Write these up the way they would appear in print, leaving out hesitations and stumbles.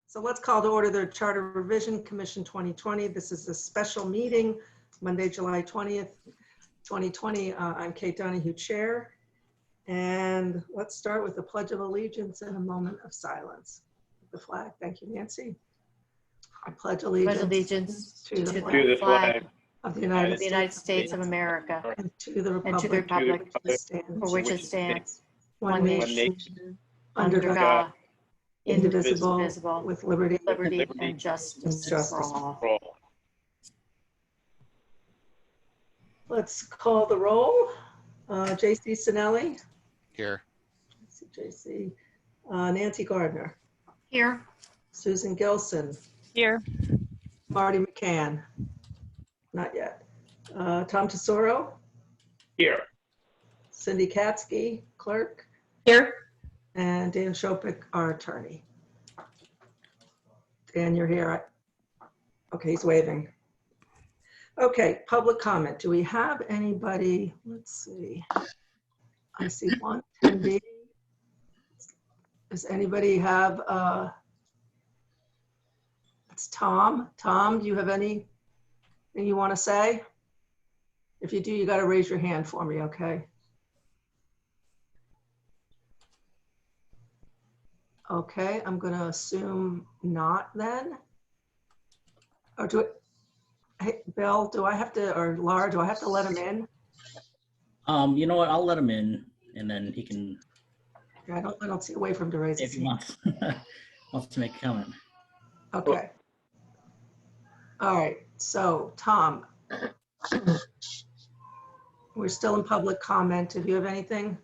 So let's call to order the Charter Revision Commission 2020. This is a special meeting, Monday, July 20th, 2020. I'm Kate Donahue, Chair. And let's start with the Pledge of Allegiance and a moment of silence. The flag. Thank you, Nancy. I pledge allegiance to the flag of the United States of America and to the and to the republic for which it stands, one nation, under God, indivisible, with liberty and justice for all. Let's call the roll. J.C. Sinelli. Here. J.C. Nancy Gardner. Here. Susan Gilson. Here. Marty McCann. Not yet. Tom Tesoro. Here. Cindy Katsky, clerk. Here. And Dan Shopik, our attorney. Dan, you're here. Okay, he's waving. Okay, public comment. Do we have anybody? Let's see. I see one attendee. Does anybody have, it's Tom. Tom, do you have anything you want to say? If you do, you got to raise your hand for me, okay? Okay, I'm going to assume not then. Or do it, hey, Bill, do I have to, or Laura, do I have to let him in? You know what? I'll let him in, and then he can. I don't see a way for him to raise If his he hand. wants to make a comment. Okay. All right. So, Tom, we're still in public comment. Do you have anything?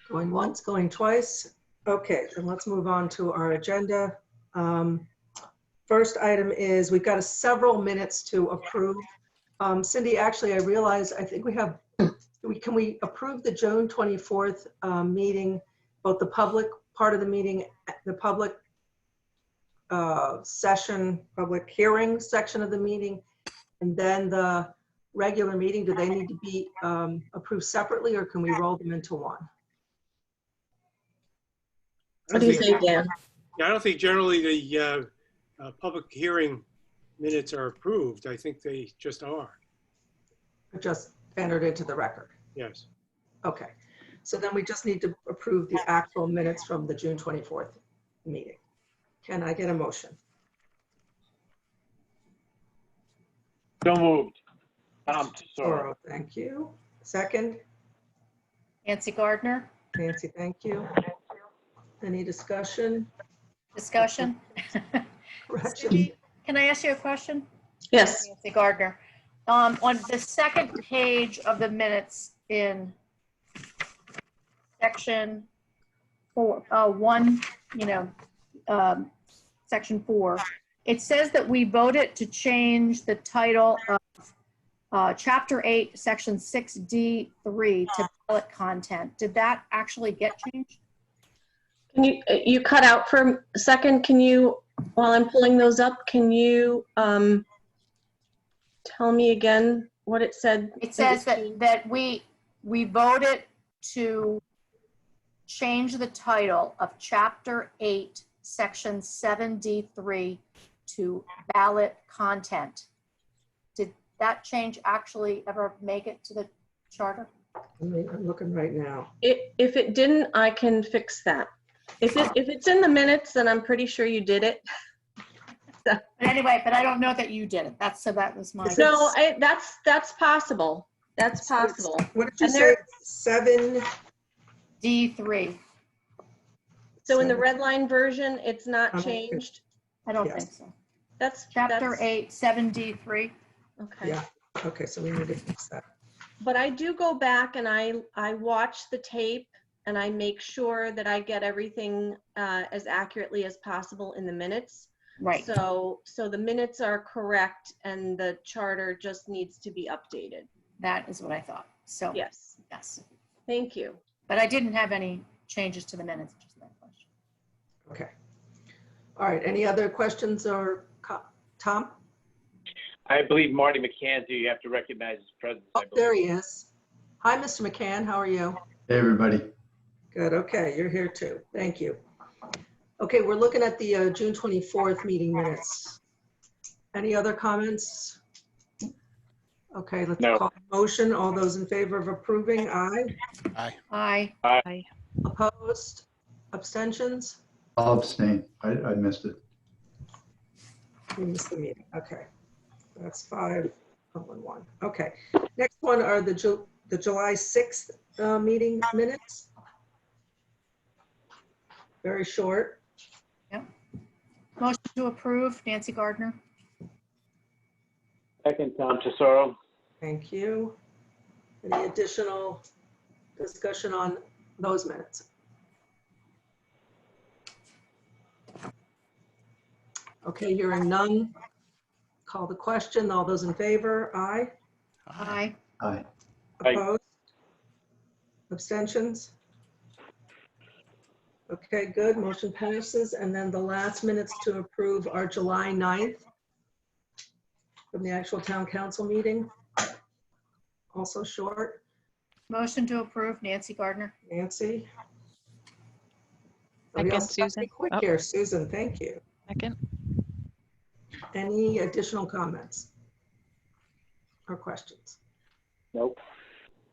Going once, going twice. Okay, then let's move on to our agenda. First item is we've got several minutes to approve. Cindy, actually, I realized I think we have. Can we approve the June 24th meeting, both the public part of the meeting, the public session, public hearing section of the meeting, and then the regular meeting? Do they need to be approved separately, or can we roll them into one? What do you think, Dan? Yeah, I don't think generally the public hearing minutes are approved. I think they just are. Just entered into the record. Yes. Okay, so then we just need to approve the actual minutes from the June 24th meeting. Can I get a motion? So moved. Tom Tesoro. Thank you. Second, Nancy Gardner. Nancy, thank you. Any discussion? Discussion. Correction? Cindy, can I ask you a question? Yes. Nancy Gardner. On the second page of the minutes in section 4, section 4, it says that we voted to change the title of chapter 8, section 6D3 to ballot content. Did that actually get changed? Can you cut out for a second? Can you, while I'm pulling those up, can you tell me again what it said? It says that we voted to change the title of chapter 8, section 7D3 to ballot content. Did that change actually ever make it to the charter? I'm looking right now. If it didn't, I can fix that. If it's in the minutes, then I'm pretty sure you did it. But anyway, but I don't know that you did it. That was my. No, that's possible. That's possible. What did you say? 7? D3. So in the red line version, it's not changed. I don't Yes. think so. That's Chapter 8, 7D3. Okay. Yeah. Okay, so we need to fix that. But I do go back and I watch the tape and I make sure that I get everything as accurately as possible in the minutes. Right. So the minutes are correct and the charter just needs to be updated. That is what I thought. So Yes. yes. Thank you. But I didn't have any changes to the minutes. Just that question. Okay. All right, any other questions or Tom? I believe Marty McCann, you have to recognize his presence. Oh, there he is. Hi, Mr. McCann, how are you? Hey, everybody. Good, okay, you're here too. Thank you. Okay, we're looking at the June 24th meeting minutes. Any other comments? Okay, let's No. call the motion. All those in favor of approving, aye. Aye. Opposed? Abstentions? I'll abstain. I missed it. You missed the meeting, okay. That's 5-1. Okay, next one are the July 6th meeting minutes. Very short. Motion to approve, Nancy Gardner. Second, Tom Tesoro. Thank you. Any additional discussion on those minutes? Okay, hearing none. Call the question. All those in favor, aye. Aye. Aye. Aye. Opposed? Abstentions? Okay, good. Motion passes. And then the last minutes to approve are July 9th from the actual town council meeting. Also short. Motion to approve, Nancy Gardner. Nancy? Second, Somebody else has to be Susan. quick Oh. here. Susan, thank you. Second. Any additional comments or questions? Nope.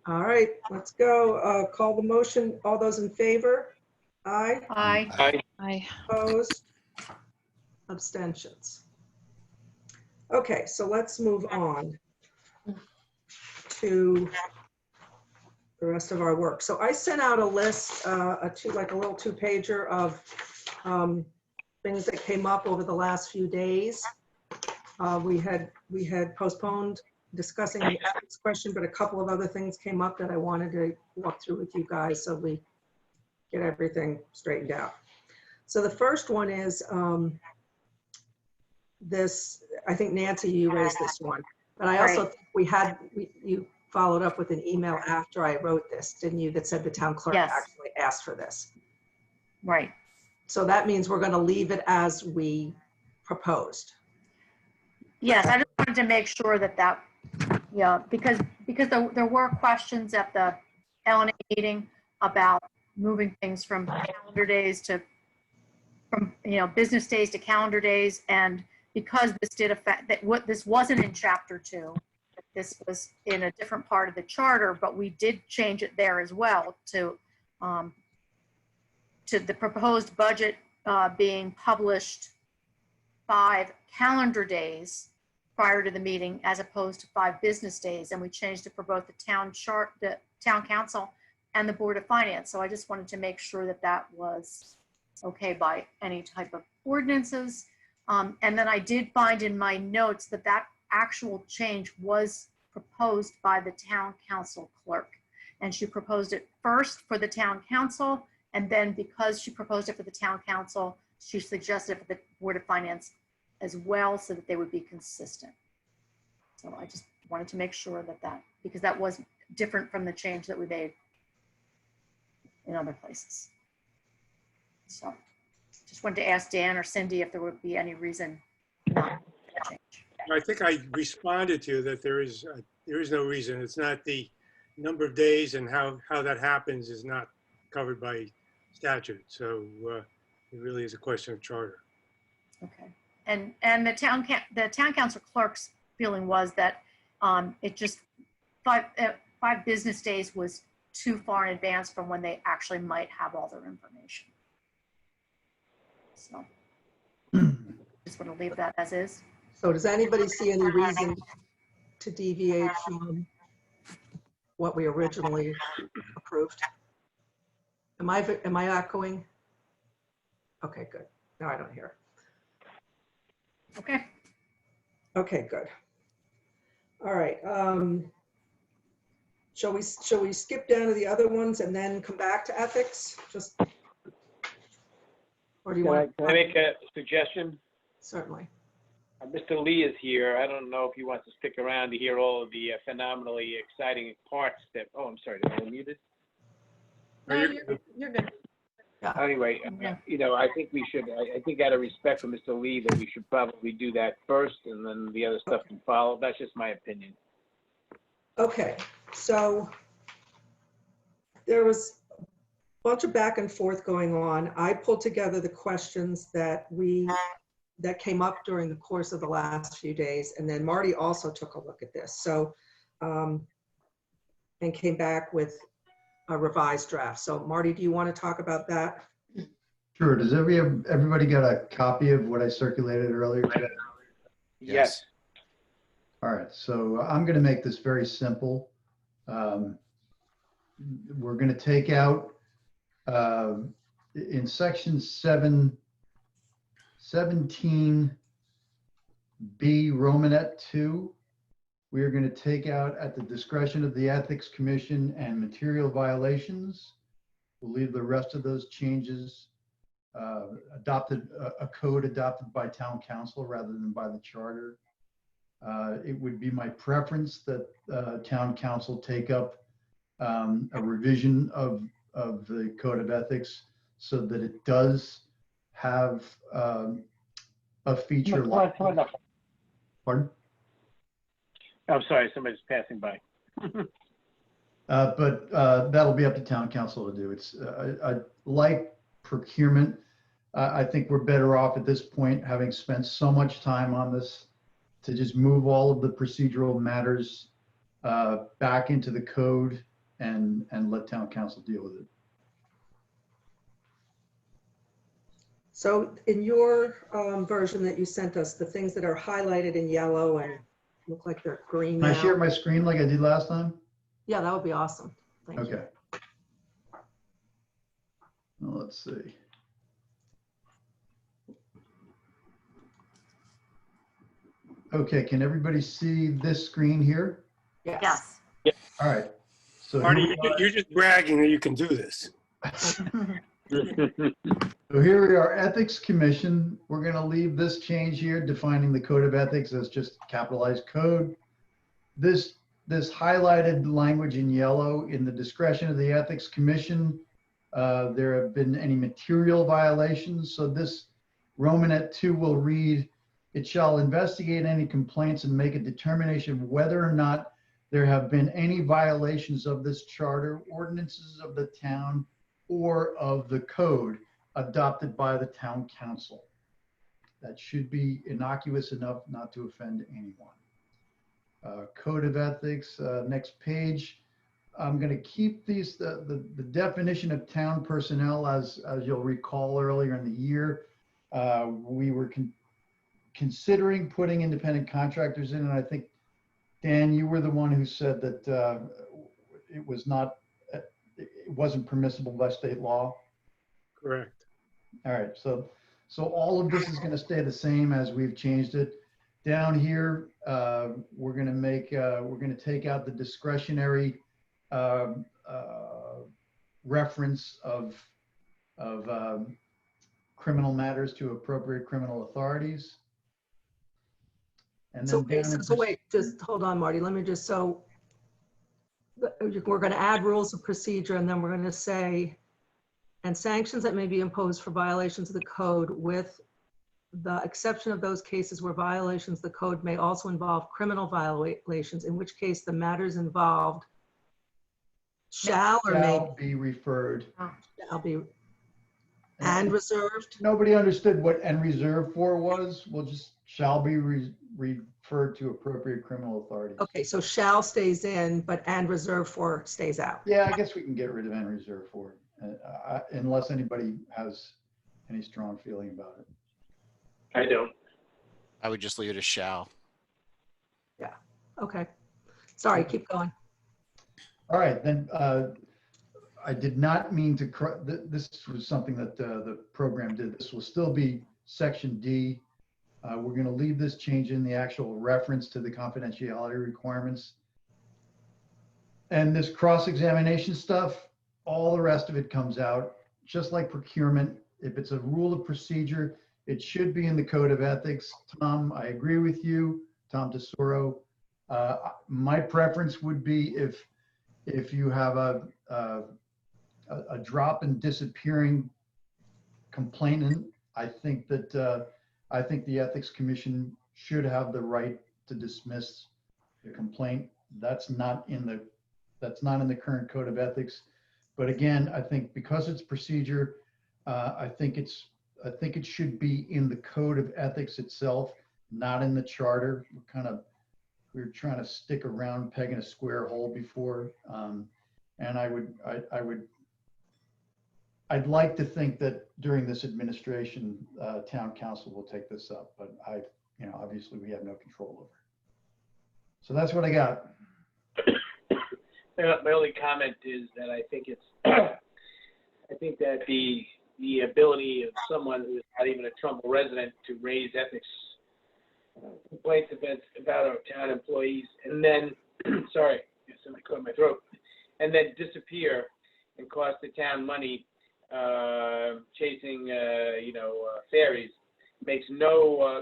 All right, let's go. Call the motion. All those in favor? Aye. Aye. Aye. Aye. Opposed? Abstentions? Okay, so let's move on to the rest of our work. So I sent out a list, like a little two-pager of things that came up over the last few days. We had postponed discussing the ethics question, but a couple of other things came up that I wanted to walk through with you guys so we get everything straightened out. So the first one is this, I think Nancy, you raised this one, but I also think you followed up with an email after I wrote this, didn't you, that said the town clerk Yes. actually asked for this. Right. So that means we're going to leave it as we proposed. Yes, I just wanted to make sure that, yeah, because there were questions at the LNA meeting about moving things from calendar days from business days to calendar days. And because this did affect, this wasn't in chapter 2, this was in a different part of the charter, but we did change it there as well to the proposed budget being published 5 calendar days prior to the meeting as opposed to 5 business days. And we changed it for both the town council and the Board of Finance. So I just wanted to make sure that that was okay by any type of ordinances. And then I did find in my notes that that actual change was proposed by the town council clerk. And she proposed it first for the town council. And then because she proposed it for the town council, she suggested it for the Board of Finance as well, so that they would be consistent. So I just wanted to make sure that because that was different from the change that we made in other places. So just wanted to ask Dan or Cindy if there would be any reason not to change. I think I responded to that there is no reason. It's not the number of days, and how that happens is not covered by statute. So it really is a question of charter. Okay. And the town council clerk's feeling was that it just 5 business days was too far in advance from when they actually might have all their information. So just want to leave that as is. So does anybody see any reason to deviate from what we originally approved? Am I echoing? Okay, good. Now I don't hear. Okay. Okay, good. All right. Shall we skip down to the other ones and then come back to ethics? Or do you want? Can I make a suggestion? Certainly. Mr. Lee is here. I don't know if he wants to stick around to hear all of the phenomenally exciting parts that, oh, I'm sorry, did I mute it? No, you're good. Anyway, I think we should, I think out of respect for Mr. Lee, that we should probably do that first and then the other stuff can follow. That's just my opinion. Okay, so there was bunch of back and forth going on. I pulled together the questions that came up during the course of the last few days. And then Marty also took a look at this. So, and came back with a revised draft. So Marty, do you want to talk about that? Sure. Does everybody got a copy of what I circulated earlier today? Yes. All right. So I'm going to make this very simple. We're going to take out in section 17B Romanet 2, we are going to take out at the discretion of the Ethics Commission and material violations. We'll leave the rest of those changes adopted, a code adopted by town council rather than by the charter. It would be my preference that town council take up a revision of the code of ethics so that it does have a feature like. Pardon? I'm sorry, somebody's passing by. But that'll be up to town council to do. It's like procurement. I think we're better off at this point, having spent so much time on this, to just move all of the procedural matters back into the code and let town council deal with it. So in your version that you sent us, the things that are highlighted in yellow and look like they're green Can I share now. my screen like I did last time? Yeah, that would be awesome. Thank you. Okay. Well, let's see. Okay, can everybody see this screen here? Yes. All right. So Marty, you're just bragging that you can do this. So here we are, Ethics Commission. We're going to leave this change here, defining the code of ethics as just capitalized code. This highlighted language in yellow, in the discretion of the Ethics Commission, there have been any material violations. So this Romanet 2 will read, it shall investigate any complaints and make a determination of whether or not there have been any violations of this charter, ordinances of the town, or of the code adopted by the town council. That should be innocuous enough not to offend anyone. Code of ethics, next page. I'm going to keep these, the definition of town personnel, as you'll recall earlier in the year, we were considering putting independent contractors in, and I think, Dan, you were the one who said that it wasn't permissible by state law. Correct. All right, so all of this is going to stay the same as we've changed it. Down here, we're going to take out the discretionary reference of criminal matters to appropriate criminal authorities. And So, then down so wait, just hold on, Marty. Let me just, so we're going to add rules of procedure, and then we're going to say, and sanctions that may be imposed for violations of the code, with the exception of those cases where violations of the code may also involve criminal violations, in which case the matters involved shall or may be referred. shall be and reserved. Nobody understood what "and reserved for" was. We'll just shall be referred to appropriate criminal authorities. Okay, so shall stays in, but and reserved for stays out. Yeah, I guess we can get rid of "and reserved for," unless anybody has any strong feeling about it. I don't. I would just leave it as shall. Okay. Sorry, keep going. All right, then I did not mean to, this was something that the program did. This will still be section D. We're going to leave this change in the actual reference to the confidentiality requirements. And this cross-examination stuff, all the rest of it comes out, just like procurement. If it's a rule of procedure, it should be in the code of ethics. Tom, I agree with you, Tom Tesoro. My preference would be if you have a drop and disappearing complainant, I think that the Ethics Commission should have the right to dismiss the complaint. That's not in the current code of ethics. But again, I think because it's procedure, I think it should be in the code of ethics itself, not in the charter. We're trying to stick a round peg in a square hole before. And I'd like to think that during this administration, town council will take this up, but obviously we have no control over it. So that's what I got. My only comment is that I think it's, I think that the ability of someone who is not even a Trumbull resident to raise ethics complaints about our town employees and then, sorry, somebody caught my throat, and then disappear and cost the town money chasing, fairies makes no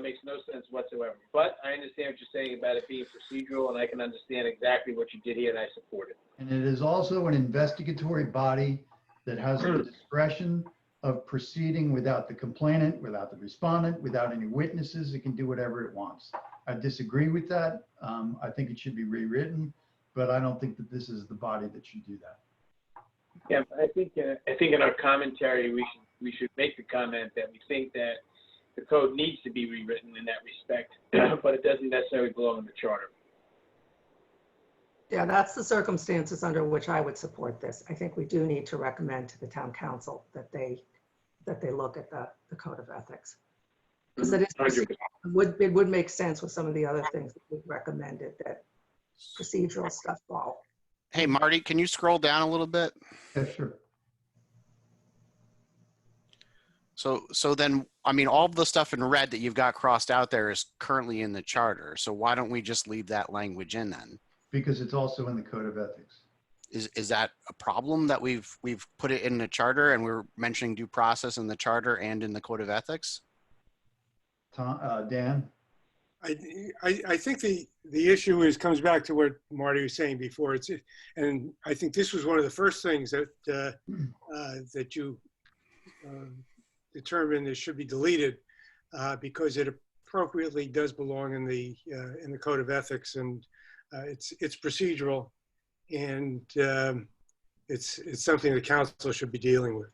sense whatsoever. But I understand what you're saying about it being procedural, and I can understand exactly what you did here, and I support it. And it is also an investigatory body that has the discretion of proceeding without the complainant, without the respondent, without any witnesses. It can do whatever it wants. I disagree with that. I think it should be rewritten, but I don't think that this is the body that should do that. Yeah, I think in our commentary we should make the comment that we think that the code needs to be rewritten in that respect, but it doesn't necessarily belong in the charter. Yeah, that's the circumstances under which I would support this. I think we do need to recommend to the town council that they look at the code of ethics. Because it would make sense with some of the other things that we've recommended that procedural stuff fall. Hey, Marty, can you scroll down a little bit? Yeah, sure. So then, I mean, all of the stuff in red that you've got crossed out there is currently in the charter. So why don't we just leave that language in then? Because it's also in the code of ethics. Is that a problem that we've put it in the charter and we're mentioning due process in the charter and in the code of ethics? Dan? I think the issue comes back to what Marty was saying before. And I think this was one of the first things that that you determined it should be deleted because it appropriately does belong in the code of ethics, and it's procedural, and it's something the council should be dealing with.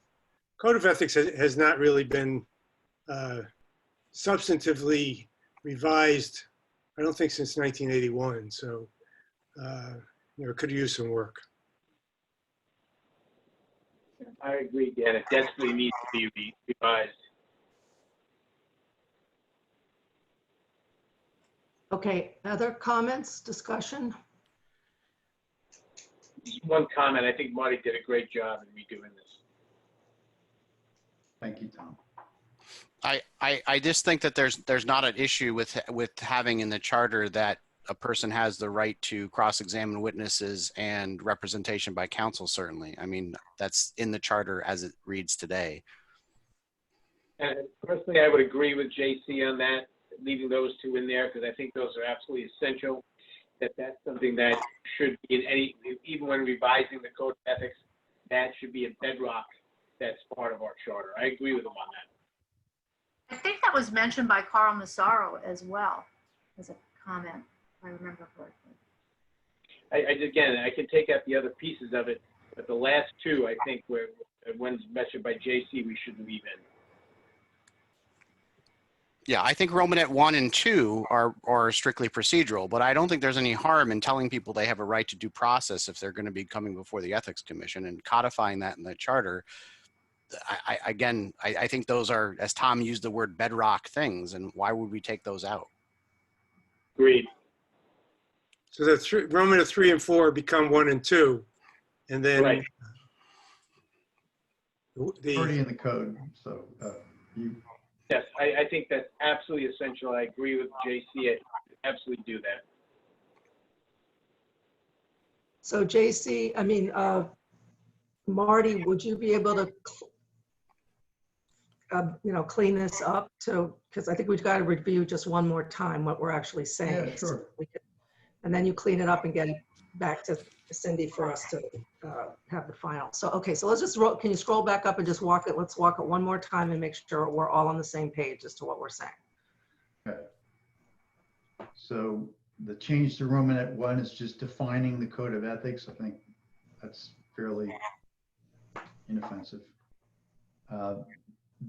Code of ethics has not really been substantively revised, I don't think, since 1981. So, it could use some work. I agree, Dan. It desperately needs to be revised. Okay, other comments, discussion? Just one comment. I think Marty did a great job in redoing this. Thank you, Tom. I just think that there's not an issue with having in the charter that a person has the right to cross-examine witnesses and representation by counsel, certainly. I mean, that's in the charter as it reads today. And personally, I would agree with JC on that, leaving those two in there, because I think those are absolutely essential. That's something that should be in any, even when revising the code of ethics, that should be a bedrock that's part of our charter. I agree with him on that. I think that was mentioned by Carl Massaro as well, as a comment, if I remember correctly. Again, I can take out the other pieces of it, but the last two, I think, when mentioned by JC, we should leave in. Yeah, I think Romanet 1 and 2 are strictly procedural, but I don't think there's any harm in telling people they have a right to due process if they're going to be coming before the Ethics Commission, and codifying that in the charter. I think those are, as Tom used the word, bedrock things, and why would we take those out? Agreed. So that's Romanet 3 and 4 become 1 and 2, and then Right. Already in the code, so you. Yes, I think that's absolutely essential. I agree with JC. I absolutely do that. So JC, Marty, would you be able to, clean this up because I think we've got to review just one more time what we're actually saying. Yeah, sure. And then you clean it up and get it back to Cindy for us to have the final. So, okay, so let's just can you scroll back up and just let's walk it one more time and make sure we're all on the same page as to what we're saying. Okay. So the change to Romanet 1 is just defining the code of ethics. I think that's fairly inoffensive.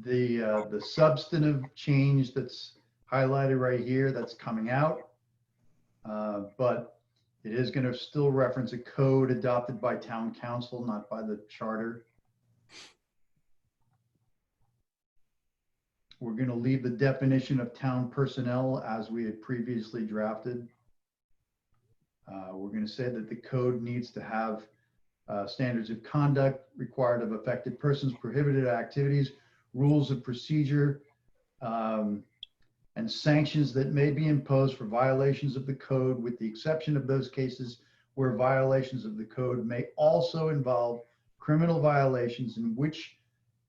The substantive change that's highlighted right here, that's coming out. But it is going to still reference a code adopted by town council, not by the charter. We're going to leave the definition of town personnel as we had previously drafted. We're going to say that the code needs to have standards of conduct required of affected persons, prohibited activities, rules of procedure, and sanctions that may be imposed for violations of the code, with the exception of those cases where violations of the code may also involve criminal violations, in which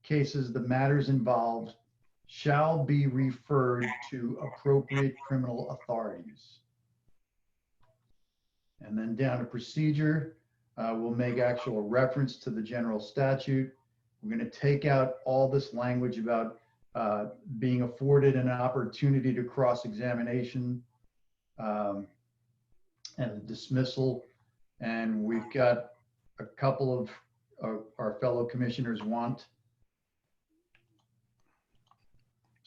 cases the matters involved shall be referred to appropriate criminal authorities. And then down to procedure, we'll make actual reference to the general statute. We're going to take out all this language about being afforded an opportunity to cross-examination and dismissal. And we've got a couple of our fellow commissioners want,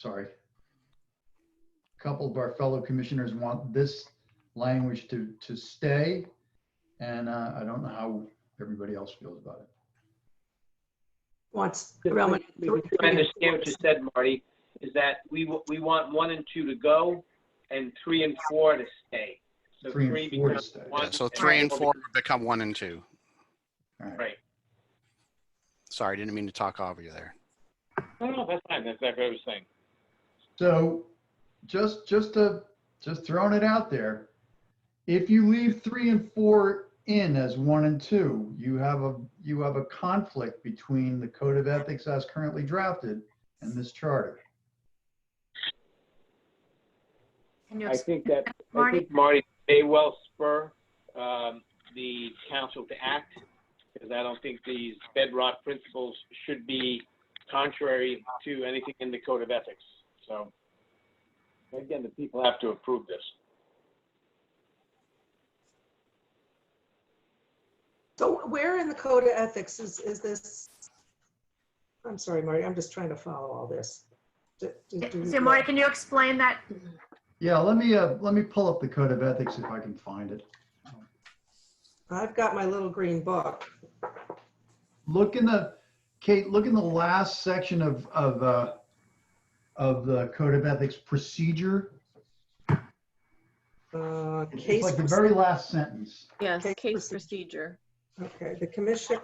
a couple of our fellow commissioners want this language to stay. And I don't know how everybody else feels about it. Wants I understand what you said, Marty, is that we want 1 and 2 to go and 3 and 4 to stay. So 3 and 4 to becomes stay. 1. So 3 and 4 become 1 and 2. All right. Right. Sorry, didn't mean to talk over you there. No, that's fine. That's exactly what I was saying. So just throwing it out there, if you leave 3 and 4 in as 1 and 2, you have a conflict between the code of ethics as currently drafted and this charter. Can you I think Marty? Marty may well spur the council to act, because I don't think these bedrock principles should be contrary to anything in the code of ethics. So again, the people have to approve this. So where in the code of ethics is this? I'm sorry, Marty, I'm just trying to follow all this. So Marty, can you explain that? Yeah, let me pull up the code of ethics if I can find it. I've got my little green book. Kate, look in the last section of the code of ethics procedure. It's Case like the very last sentence. Yes, Case case procedure. Okay, the commission,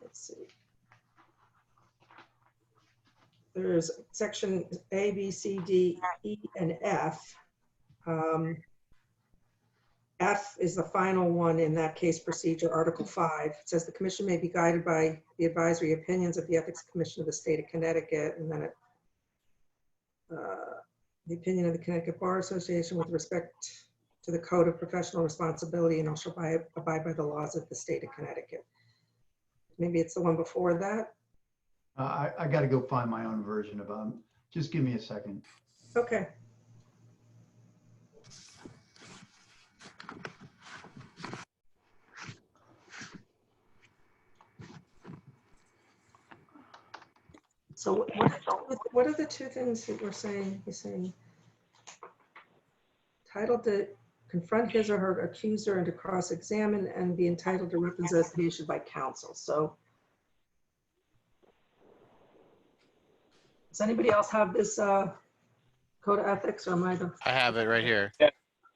let's see. There's section A, B, C, D, E, and F. F is the final one in that case procedure, Article 5. It says the commission may be guided by the advisory opinions of the Ethics Commission of the State of Connecticut, and then the opinion of the Connecticut Bar Association with respect to the Code of Professional Responsibility, and also abide by the laws of the State of Connecticut. Maybe it's the one before that. I got to go find my own version of them. Just give me a second. Okay. So what are the two things that we're saying? He's saying entitled to confront his or her accuser and to cross-examine and be entitled to representation by counsel. So does anybody else have this code of ethics, or am I the? I have it right here.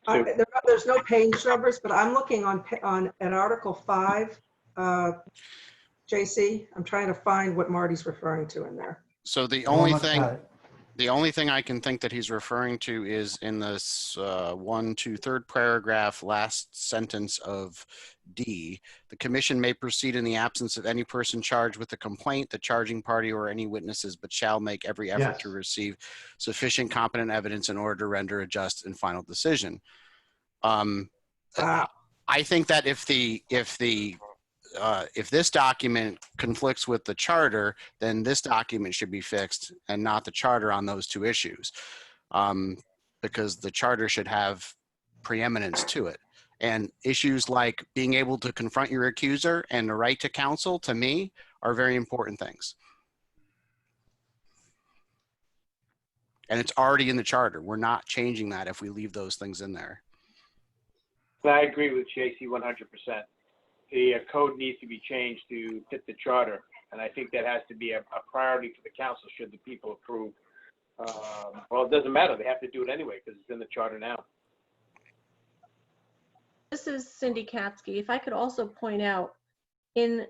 There's no page numbers, but I'm looking at Article 5. JC, I'm trying to find what Marty's referring to in there. So the Almost only got it. The only thing I can think that he's referring to is in this 1, 2, 3rd paragraph, last sentence of D. The commission may proceed in the absence of any person charged with a complaint, the charging party, or any witnesses, but shall make every effort to receive sufficient competent evidence in order to render a just and final decision. I think that if this document conflicts with the charter, then this document should be fixed and not the charter on those two issues, because the charter should have preeminence to it. And issues like being able to confront your accuser and the right to counsel, to me, are very important things. And it's already in the charter. We're not changing that if we leave those things in there. I agree with JC 100%. The code needs to be changed to fit the charter, and I think that has to be a priority for the council should the people approve. Well, it doesn't matter. They have to do it anyway because it's in the charter now. This is Cindy Katsky. If I could also point out, in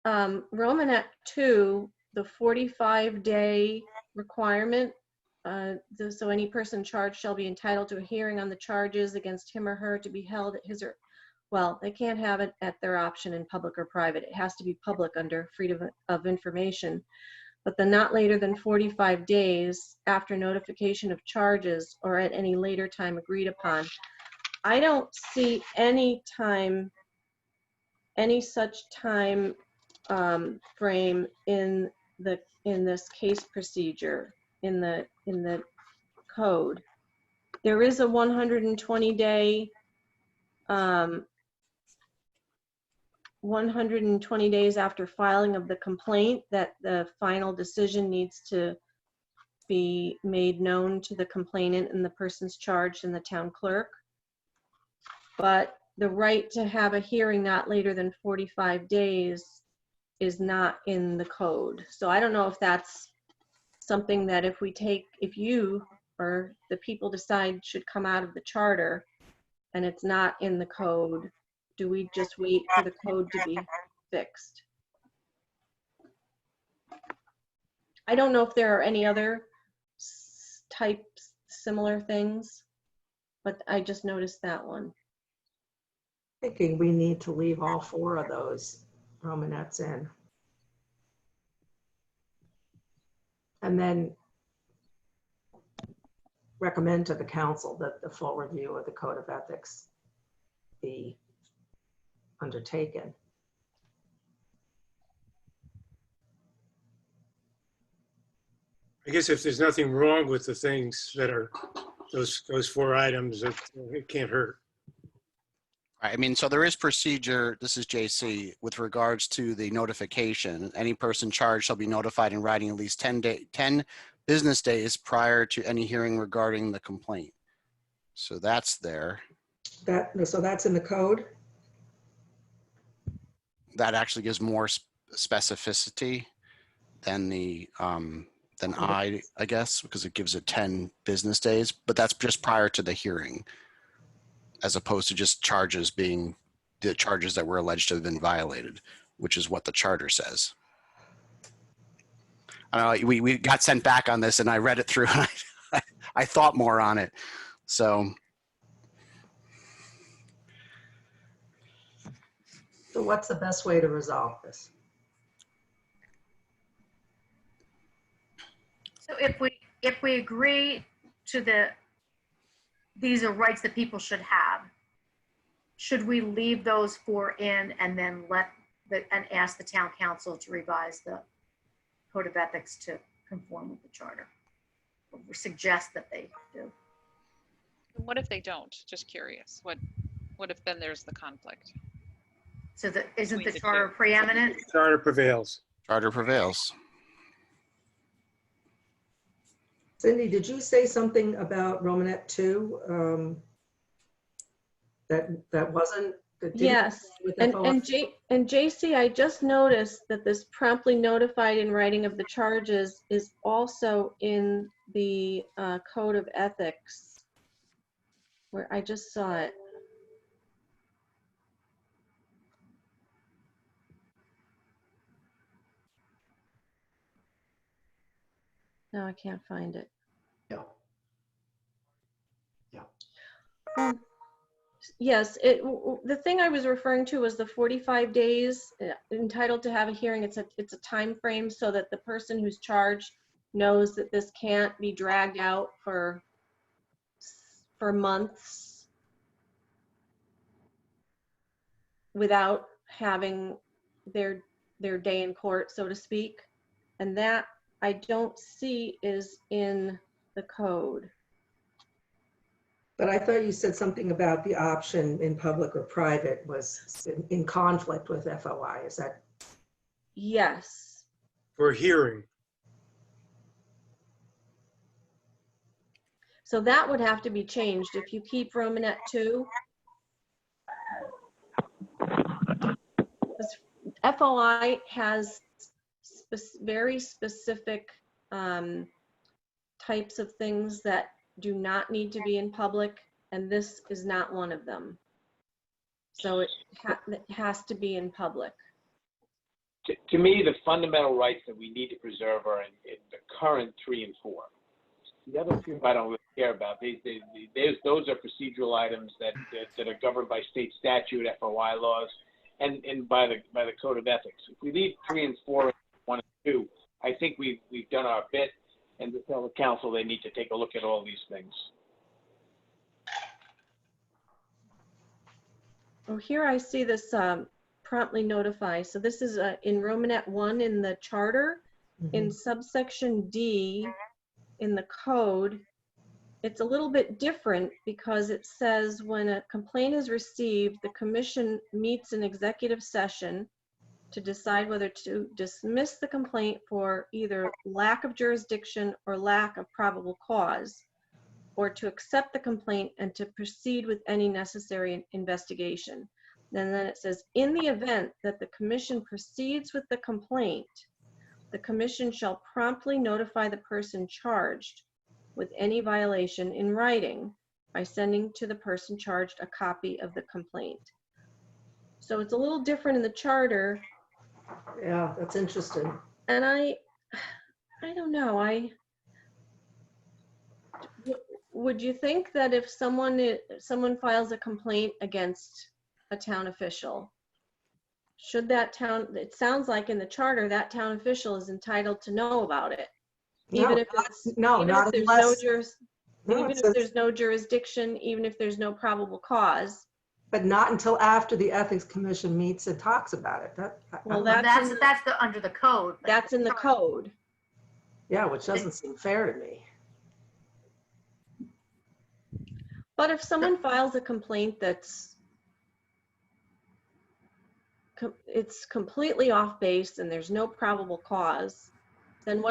Romanet 2, the 45-day requirement, so any person charged shall be entitled to a hearing on the charges against him or her to be held at his or, well, they can't have it at their option in public or private. It has to be public under freedom of information. But the not later than 45 days after notification of charges or at any later time agreed upon. I don't see any time, any such time frame in this case procedure in the code. There is a 120-day 120 days after filing of the complaint that the final decision needs to be made known to the complainant and the persons charged and the town clerk. But the right to have a hearing not later than 45 days is not in the code. So I don't know if that's something that if you or the people decide should come out of the charter and it's not in the code, do we just wait for the code to be fixed? I don't know if there are any other types, similar things, but I just noticed that one. Thinking we need to leave all 4 of those Romanets in. And then recommend to the council that the full review of the Code of Ethics be undertaken. I guess if there's nothing wrong with the things that are those 4 items, it can't hurt. I mean, so there is procedure, this is JC, with regards to the notification. Any person charged shall be notified in writing at least 10 business days prior to any hearing regarding the complaint. So that's there. So that's in the code? That actually gives more specificity than the, than I guess, because it gives it 10 business days, but that's just prior to the hearing, as opposed to just charges being the charges that were alleged to have been violated, which is what the charter says. I don't know, we got sent back on this and I read it through and I thought more on it. So what's the best way to resolve this? So if we agree to these are rights that people should have, should we leave those 4 in and then and ask the town council to revise the Code of Ethics to conform with the charter? Or suggest that they do. What if they don't? Just curious. What if then there's the conflict? So isn't the Between the charter two. preeminent? Charter prevails. charter prevails. Cindy, did you say something about Romanet 2 that wasn't? That didn't Yes, with and FOI? JC, I just noticed that this promptly notified in writing of the charges is also in the Code of Ethics, where I just saw it. No, I can't find it. Yeah. Yeah. Yes, the thing I was referring to was the 45 days entitled to have a hearing. It's a time frame so that the person who's charged knows that this can't be dragged out for months without having their day in court, so to speak. And that I don't see is in the code. But I thought you said something about the option in public or private was in conflict with FOI. Is that, Yes. For hearing. So that would have to be changed if you keep Romanet 2. Because FOI has very specific types of things that do not need to be in public, and this is not one of them. So it has to be in public. To me, the fundamental rights that we need to preserve are in the current 3 and 4. The other two I don't really care about. Those are procedural items that are governed by state statute, FOI laws, and by the code of ethics. If we leave 3 and 4, 1 and 2, I think we've done our bit, and to tell the council they need to take a look at all these things. Oh, here I see this promptly notify. So this is in Romanet 1 in the charter. In subsection D in the code, it's a little bit different because it says when a complaint is received, the commission meets an executive session to decide whether to dismiss the complaint for either lack of jurisdiction or lack of probable cause, or to accept the complaint and to proceed with any necessary investigation. And then it says, in the event that the commission proceeds with the complaint, the commission shall promptly notify the person charged with any violation in writing by sending to the person charged a copy of the complaint. So it's a little different in the charter. yeah, that's interesting. And I don't know, would you think that if someone files a complaint against a town official, should that town, it sounds like in the charter, that town official is entitled to know about it. Even if it's, No, even not if there's unless. no No, even it if says, there's no jurisdiction, even if there's no probable cause. but not until after the Ethics Commission meets and talks about it. Well, Well, that's that's the, under the code. That's in the code. yeah, which doesn't seem fair to me. But if someone files a complaint that's it's completely off base and there's no probable cause, then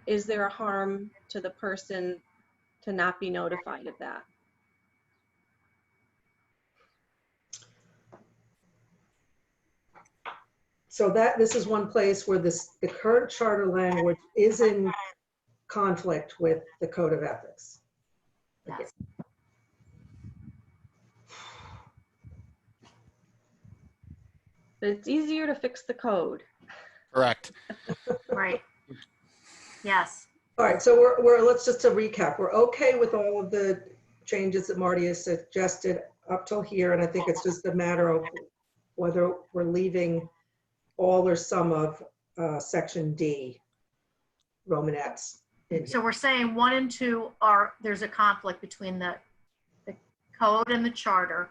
is there a harm to the person to not be notified of that? So this is one place where the current charter language is in conflict with the Code of Ethics. Yes. But it's easier to fix the code. Correct. Right. Yes. All right, so let's just to recap. We're okay with all of the changes that Marty has suggested up till here, and I think it's just a matter of whether we're leaving all or some of section D, Romanettes. So we're saying 1 and 2 there's a conflict between the code and the charter,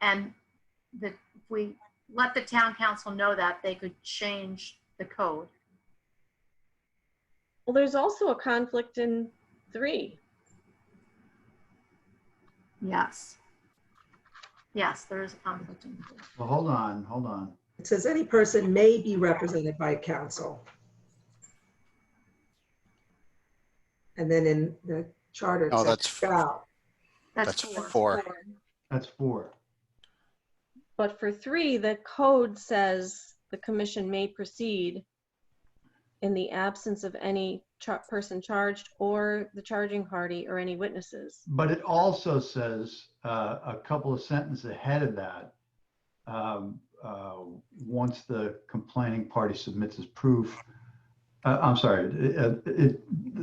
and if we let the town council know that, they could change the code. Well, there's also a conflict in 3. Yes. Yes, there is a conflict in 3. Well, hold on. It says any person may be represented by counsel. And then in the charter, it Oh, says that's shall. that's 4. 4. That's 4. But for 3, the code says the commission may proceed in the absence of any person charged or the charging party or any witnesses. But it also says a couple of sentences ahead of that, once the complaining party submits his proof, I'm sorry, the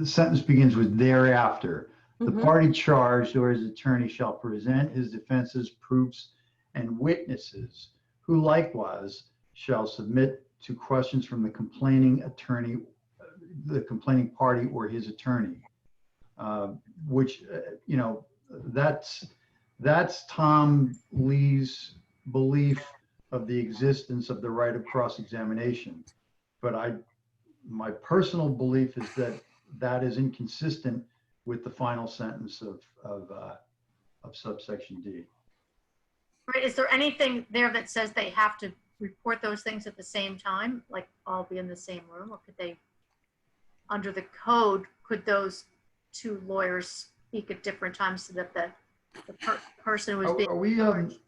sentence begins with thereafter. The party charged or his attorney shall present his defenses, proofs, and witnesses who likewise shall submit to questions from the complaining attorney, the complaining party or his attorney, which, that's Tom Lee's belief of the existence of the right of cross-examination. But my personal belief is that that is inconsistent with the final sentence of of subsection D. Right, is there anything there that says they have to report those things at the same time, like all be in the same room, or could they, under the code, could those two lawyers speak at different times so that the person who was being Are we, charged?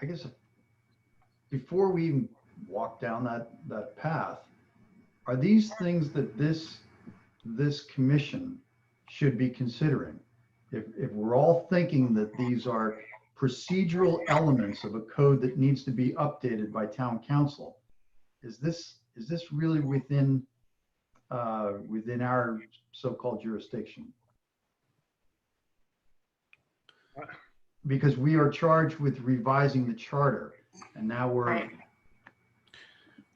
I guess, before we even walk down that path, are these things that this commission should be considering? If we're all thinking that these are procedural elements of a code that needs to be updated by town council, is this really within our so-called jurisdiction? Because we are charged with revising the charter, and now we're, Right.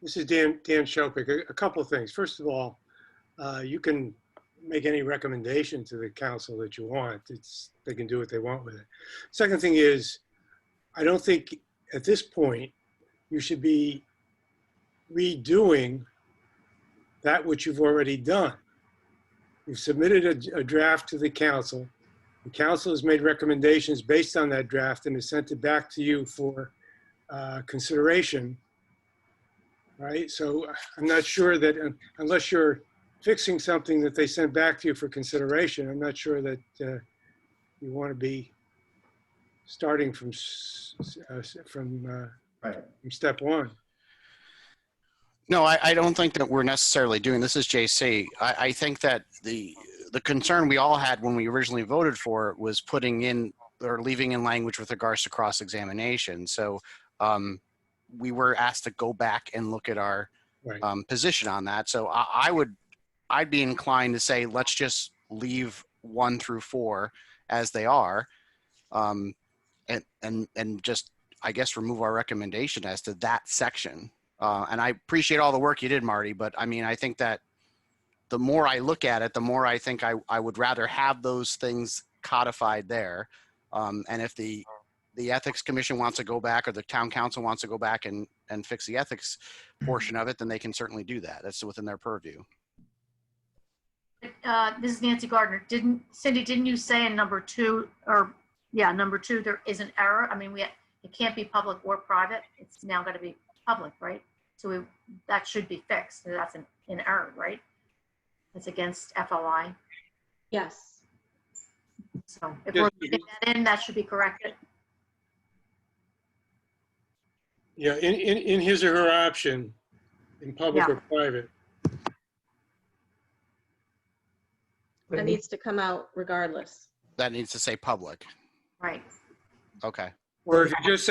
This is Dan Shopik. A couple of things. First of all, you can make any recommendation to the council that you want. They can do what they want with it. Second thing is, I don't think at this point you should be redoing that which you've already done. You've submitted a draft to the council. The council has made recommendations based on that draft and has sent it back to you for consideration, right? So I'm not sure that unless you're fixing something that they sent back to you for consideration, I'm not sure that you want to be starting from step one. No, I don't think that we're necessarily doing, this is JC. I think that the concern we all had when we originally voted for it was putting in or leaving in language with regards to cross-examination. So we were asked to go back and look at our Right. position on that. So I'd be inclined to say, let's just leave 1 through 4 as they are. And just, I guess, remove our recommendation as to that section. And I appreciate all the work you did, Marty, but I mean, I think that the more I look at it, the more I think I would rather have those things codified there. And if the ethics commission wants to go back, or the town council wants to go back and fix the ethics portion of it, then they can certainly do that. That's within their purview. This is Nancy Gardner. Cindy, didn't you say in number 2, number 2, there is an error? I mean, it can't be public or private. It's now got to be public, right? So that should be fixed. So that's an error, right? That's against FOI. Yes. So if Yes, we're it putting that in, that should be corrected. Yeah, in his or her option, in public Yeah. or private. That needs to come out regardless. That needs to say public. Right. Okay. Or if you just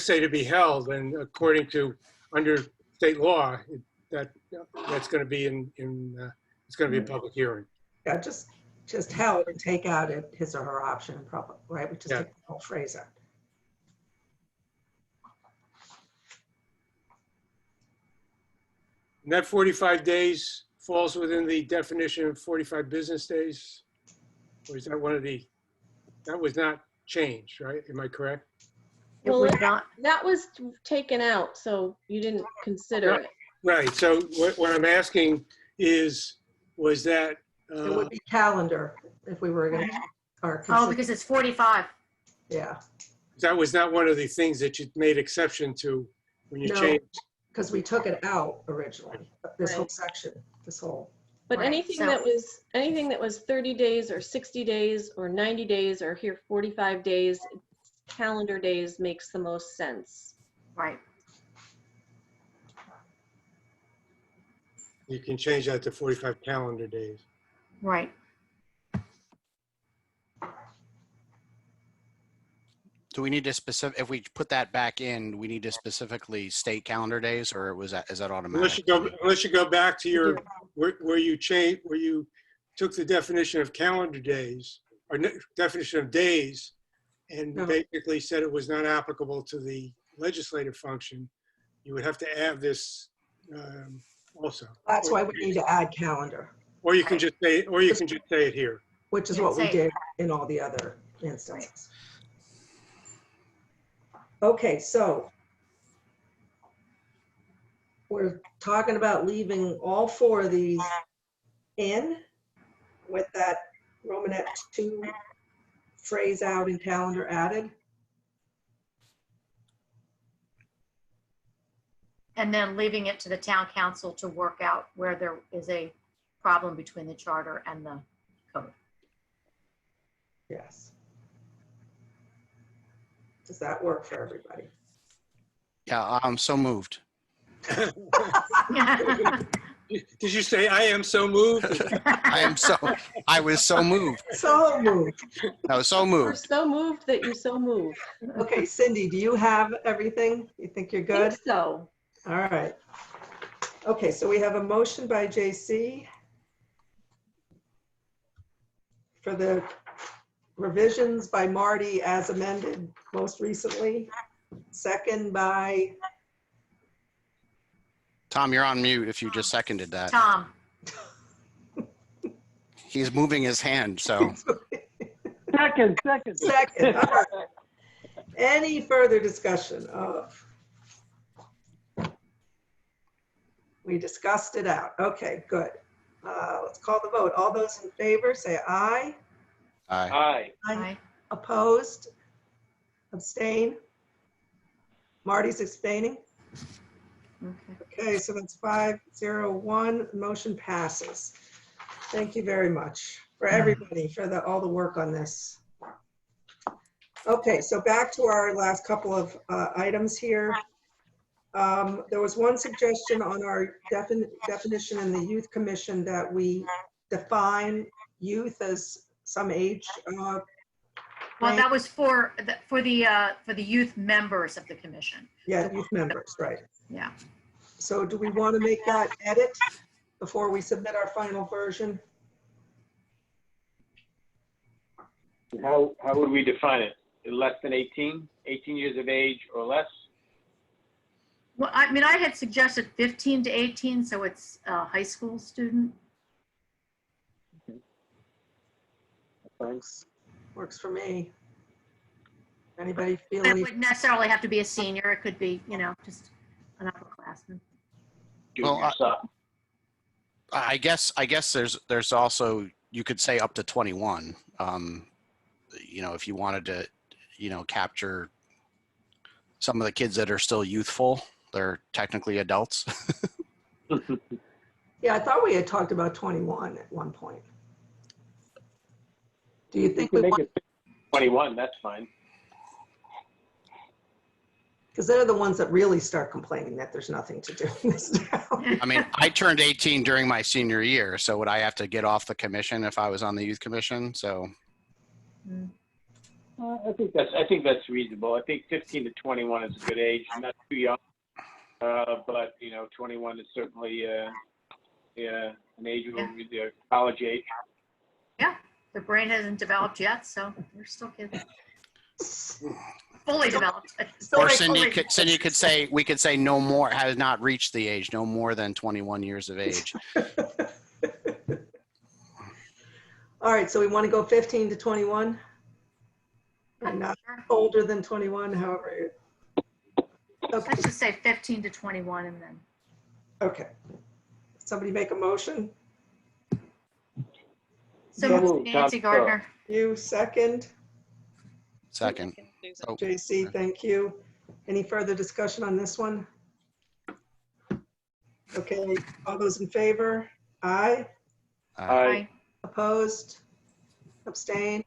say to be held, then according to under state law, that's going to be it's going to be a public hearing. Yeah, just held and take out his or her option in public, right? We just Yeah. take the whole phrase out. And that 45 days falls within the definition of 45 business days? Or is that that was not changed, right? Am I correct? It Well, would not, that was taken out, so you didn't consider it. Right, so what I'm asking is, was that, It would be calendar if we were going to, because it's 45. yeah, that was not one of the things that you made exception to when you No. changed? because we took it out originally, this whole Right. section, this whole. But Right, anything so- that was 30 days or 60 days or 90 days or here 45 days, calendar days makes the most sense. Right. You can change that to 45 calendar days. Right. Do we need to if we put that back in, we need to specifically state calendar days, or is that automatic? Unless you go back to where you took the definition of calendar days, or definition of days, and No. basically said it was not applicable to the legislative function, you would have to add this also. That's why we need to add calendar, Or you can just say it here. which is Yeah, what we say- did in all the other instances. Okay, so we're talking about leaving all 4 of these in with that Romanet 2 phrase out and calendar added. And then leaving it to the town council to work out where there is a problem between the charter and the code. Yes. Does that work for everybody? Yeah, I'm so moved. Did you say I am so moved? I was so moved. So moved. I was so We're moved. so moved that you so moved. Okay, Cindy, do you have everything? You think you're I good? think so. All right. Okay, so we have a motion by JC for the revisions by Marty as amended most recently. Second by, Tom, you're on mute if you just seconded that. Tom, He's moving his hand, so. Second. second. All right. Any further discussion of? We discussed it out. Okay, good. Let's call the vote. All those in favor, say aye. Aye. Aye. aye. Opposed? Abstain? Marty's abstaining? Okay. Okay, so that's 5-0-1. Motion passes. Thank you very much for everybody for all the work on this. Okay, so back to our last couple of items here. There was one suggestion on our definition in the Youth Commission that we define youth as some age. Well, that was for the youth members of the commission. Yeah, youth members, right. Yeah. So do we want to make that edit before we submit our final version? How would we define it? Less than 18 years of age or less? Well, I mean, I had suggested 15 to 18, so it's a high school student. Thanks. Works for me. Anybody feel But it any? wouldn't necessarily have to be a senior. It could be, just an upperclassman. Well, I guess there's also, you could say up to 21. If you wanted to, capture some of the kids that are still youthful, they're technically adults. Yeah, I thought we had talked about 21 at one point. Do you think we make want, it 21, that's fine. because they're the ones that really start complaining that there's nothing to do in this town. I mean, I turned 18 during my senior year, so would I have to get off the commission if I was on the youth commission? So I think that's reasonable. I think 15 to 21 is a good age. Not too young, but 21 is certainly an age where the college age. Yeah, their brain hasn't developed yet, so they're still kids. Fully developed. Or Cindy could say, we could say no more, has not reached the age, no more than 21 years of age. All right, so we want to go 15 to 21? And not older than 21, however. Okay, Let's just say 15 to 21 and then. okay. Somebody make a motion? So So moved, moved, Nancy Tom. Gardner. You second? Second. Oh. JC, thank you. Any further discussion on this one? Okay, all those in favor? Aye. Aye. Opposed? Abstain?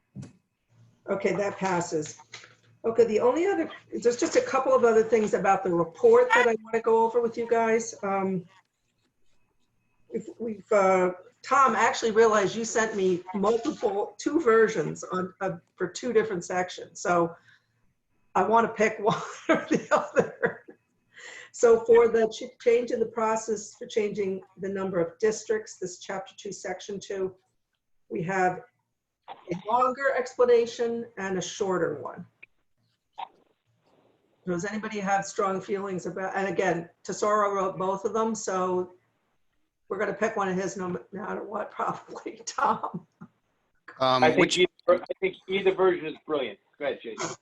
Okay, that passes. Okay, the only other, there's just a couple of other things about the report that I want to go over with you guys. Tom, actually realized you sent me two versions for two different sections. So I want to pick one or the other. So for the change in the process for changing the number of districts, this chapter 2, section 2, we have a longer explanation and a shorter one. Does anybody have strong feelings about, and again, Tesoro wrote both of them, so we're going to pick one of his no matter what, probably. Tom. I think either version is brilliant. Go ahead, Jason.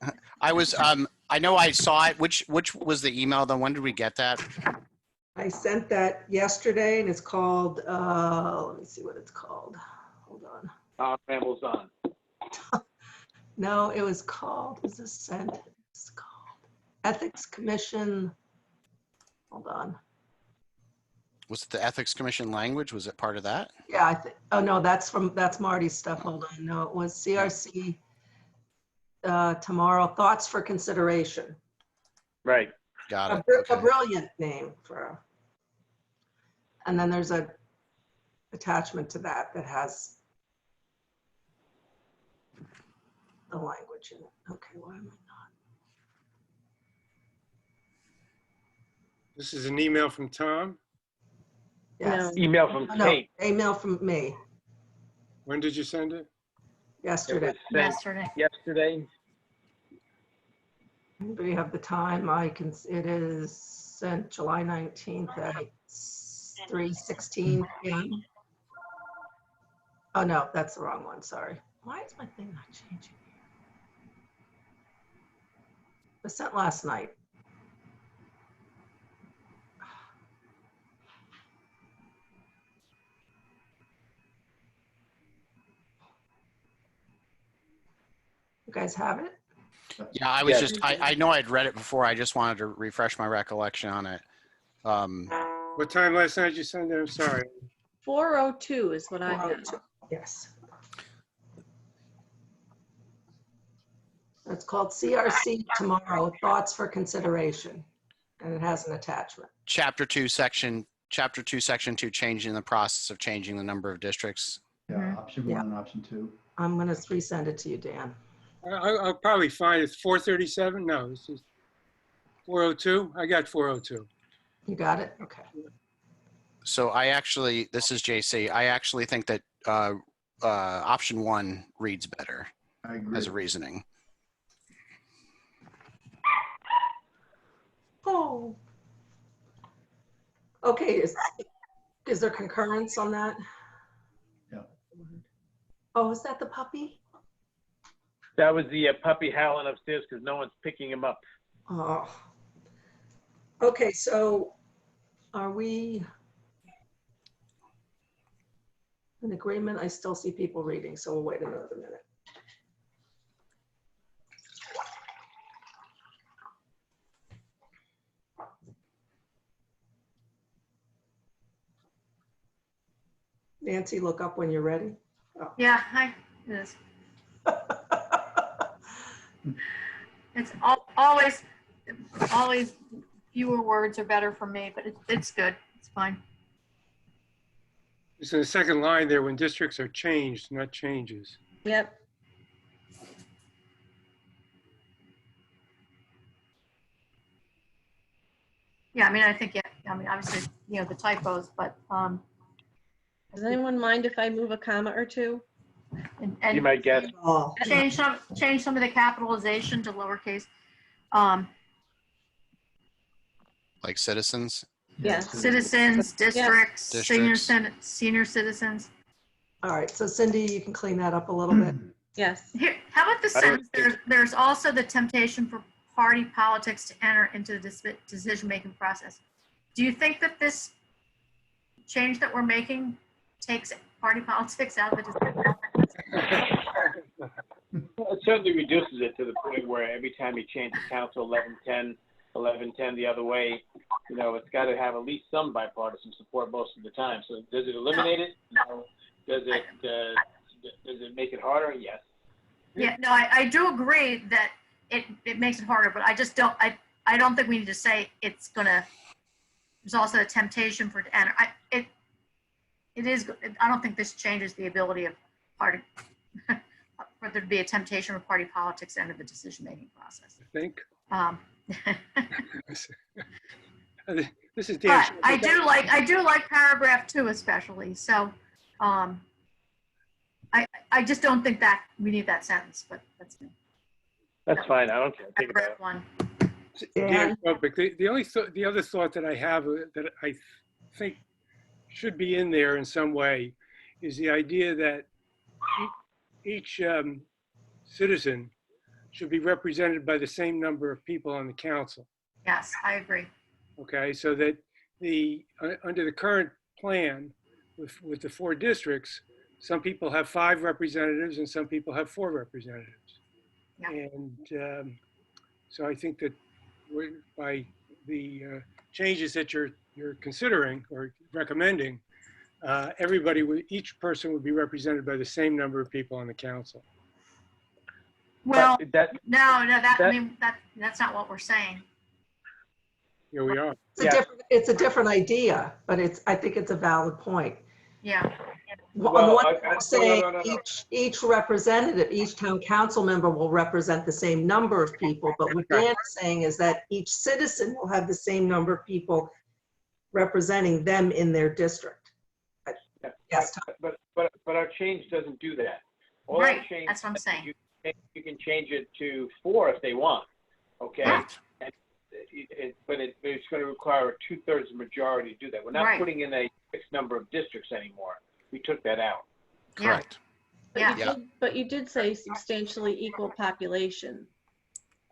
I know I saw it. Which was the email then? When did we get that? I sent that yesterday and it's called, let me see what it's called. Hold on. Rambles on. No, it was called, is this sentence called Ethics Commission? Hold on. Was it the Ethics Commission language? Was it part of that? Yeah, I think, oh no, that's Marty's stuff. Hold on. No, it was CRC tomorrow, thoughts for consideration. Right. Got A it. a Okay. brilliant name and then there's a attachment to that has the language in it. Okay, why am I not? This is an email from Tom. Yes. Email from Oh, no, Kate. email from me When did you send it? It yesterday. was sent Yesterday. yesterday. Anybody have the time? It is sent July 19th at 3:16 p.m. Oh, no, that's the wrong one. Sorry. Why is my thing not changing? It was sent last night. You guys have it? Yeah, I was Yes. just, I know I'd read it before. I just wanted to refresh my recollection on it. What time last night did you send it? I'm sorry. 4:02 is what I have. Yes. It's called CRC Tomorrow, Thoughts for Consideration. And it has an attachment. Chapter 2, Section 2, changing the process of changing the number of districts. Yeah, option Yeah. one and option two. I'm going to resend it to you, Dan. I'll probably find it. 437? No, this is 402. I got 402. You got it? Okay. So I actually, this is JC. I actually think that option 1 reads better I agree. as a reasoning. Oh. Okay, is there concurrence on that? Yeah. Oh, is that the puppy? That was the puppy howling upstairs because no one's picking him up. Oh. Okay, so are we in agreement? I still see people reading, so we'll wait another minute. Nancy, look up when you're ready. Yeah, it is. It's always fewer words are better for me, but it's good. It's fine. It's in the second line there, when districts are changed, not changes. Yep. Yeah, I mean, I think, yeah, I mean, obviously, the typos, but, Does anyone mind if I move a comma or two? and You might guess. Oh, change some of the capitalization to lowercase. Like citizens. Yes. Citizens, districts, Districts. senior citizens. all right. So Cindy, you can clean that up a little bit. Yes. Here, how about the sentence? There's also the temptation for party politics to enter into the decision-making process. Do you think that this change that we're making takes party politics out of the decision? Well, it certainly reduces it to the point where every time you change the count to 1110 the other way, it's got to have at least some bipartisan support most of the time. So does it eliminate it? No. Does it make it harder? Yes. Yeah, no, I do agree that it makes it harder, but I just don't, I don't think we need to say it's gonna, there's also a temptation for it to enter. It is, I don't think this changes the ability of party, for there to be a temptation for party politics to enter the decision-making process. I think. Um, This is Dan. But I do like paragraph 2 especially, so, I just don't think that we need that sentence, but that's me. That's fine. I don't care. Take it Paragraph out. 1. Dan Kopic, the other thought that I have that I think should be in there in some way is the idea that each citizen should be represented by the same number of people on the council. Yes, I agree. Okay, so that under the current plan with the 4 districts, some people have 5 representatives and some people have 4 representatives. Yeah. And so I think that by the changes that you're considering or recommending, each person would be represented by the same number of people on the council. Well, But that, no, I that- mean, that's not what we're saying. Here we are. Yeah. It's a different idea, but I think it's a valid point. Yeah, On the Well, one I- hand, I- we're saying no. each representative, each town council member will represent the same number of people, but what Dan is saying is that each citizen will have the same number of people representing them in their district. Yes, Tom? but our change doesn't do that. All our right, change that's what I'm is saying. You can change it to 4 if they want, okay? Right. And but it's going to require a 2/3 majority to do that. We're not Right. putting in a fixed number of districts anymore. We took that out. Yeah. Correct. Yeah. But you did say substantially equal population.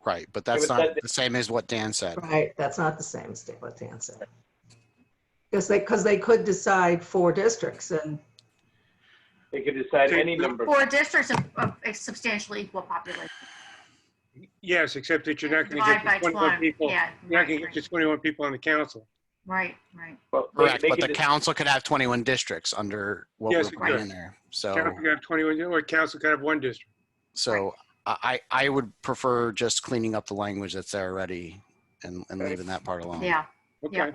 Right. But that's but not that- the same as what Dan said. Right, that's not the same as what Dan said. Because they could decide 4 districts and, They could decide any number. 4 districts of a substantially equal population. Yes, except that you're not going to Divide by get to 21 people. Yeah, You're not going to right, get to 21 people on the council. right. Well, Correct. they But could the just- council could have 21 districts under what Yes, we're it putting could. in there. So, Council could have 21, or council could have 1 district. so I would prefer just cleaning up the language that's there already and leaving that part alone. Yeah, Okay.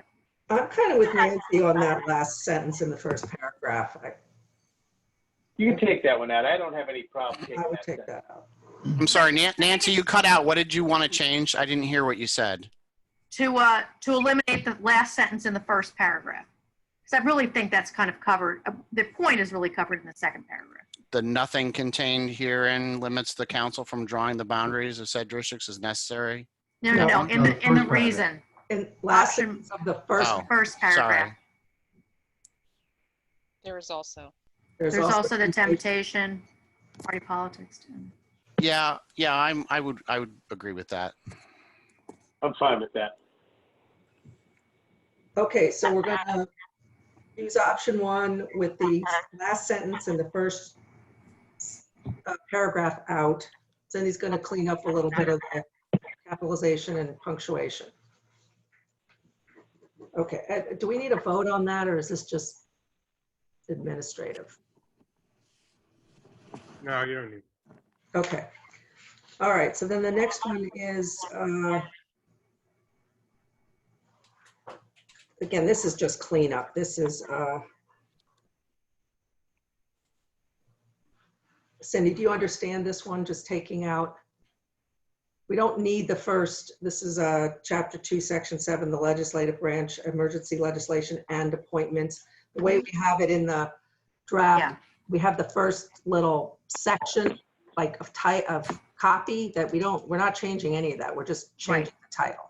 I'm kind of with Nancy on that last sentence in the first paragraph. You can take that one out. I don't have any problem taking I would that. take that out. I'm sorry, Nancy, you cut out. What did you want to change? I didn't hear what you said. to eliminate the last sentence in the first paragraph. Because I really think that's kind of covered, the point is really covered in the second paragraph. The nothing contained herein limits the council from drawing the boundaries of said districts as necessary. No, No, in the first paragraph. reason, And last Option- sentence of the first, Oh, first paragraph. sorry. There is also. There's also the temptation, party politics. Yeah, I would agree with that. I'm fine with that. Okay, so we're gonna use option 1 with the last sentence in the first paragraph out. Then he's gonna clean up a little bit of the capitalization and punctuation. Okay, do we need a vote on that, or is this just administrative? No, you don't need. Okay. All right, so then the next one is, again, this is just cleanup. This is, Cindy, do you understand this one, just taking out? We don't need the first, this is chapter 2, section 7, the legislative branch, emergency legislation and appointments. The way we have it in the draft, Yeah. we have the first little section, like of copy that we're not changing any of that. We're just changing the title.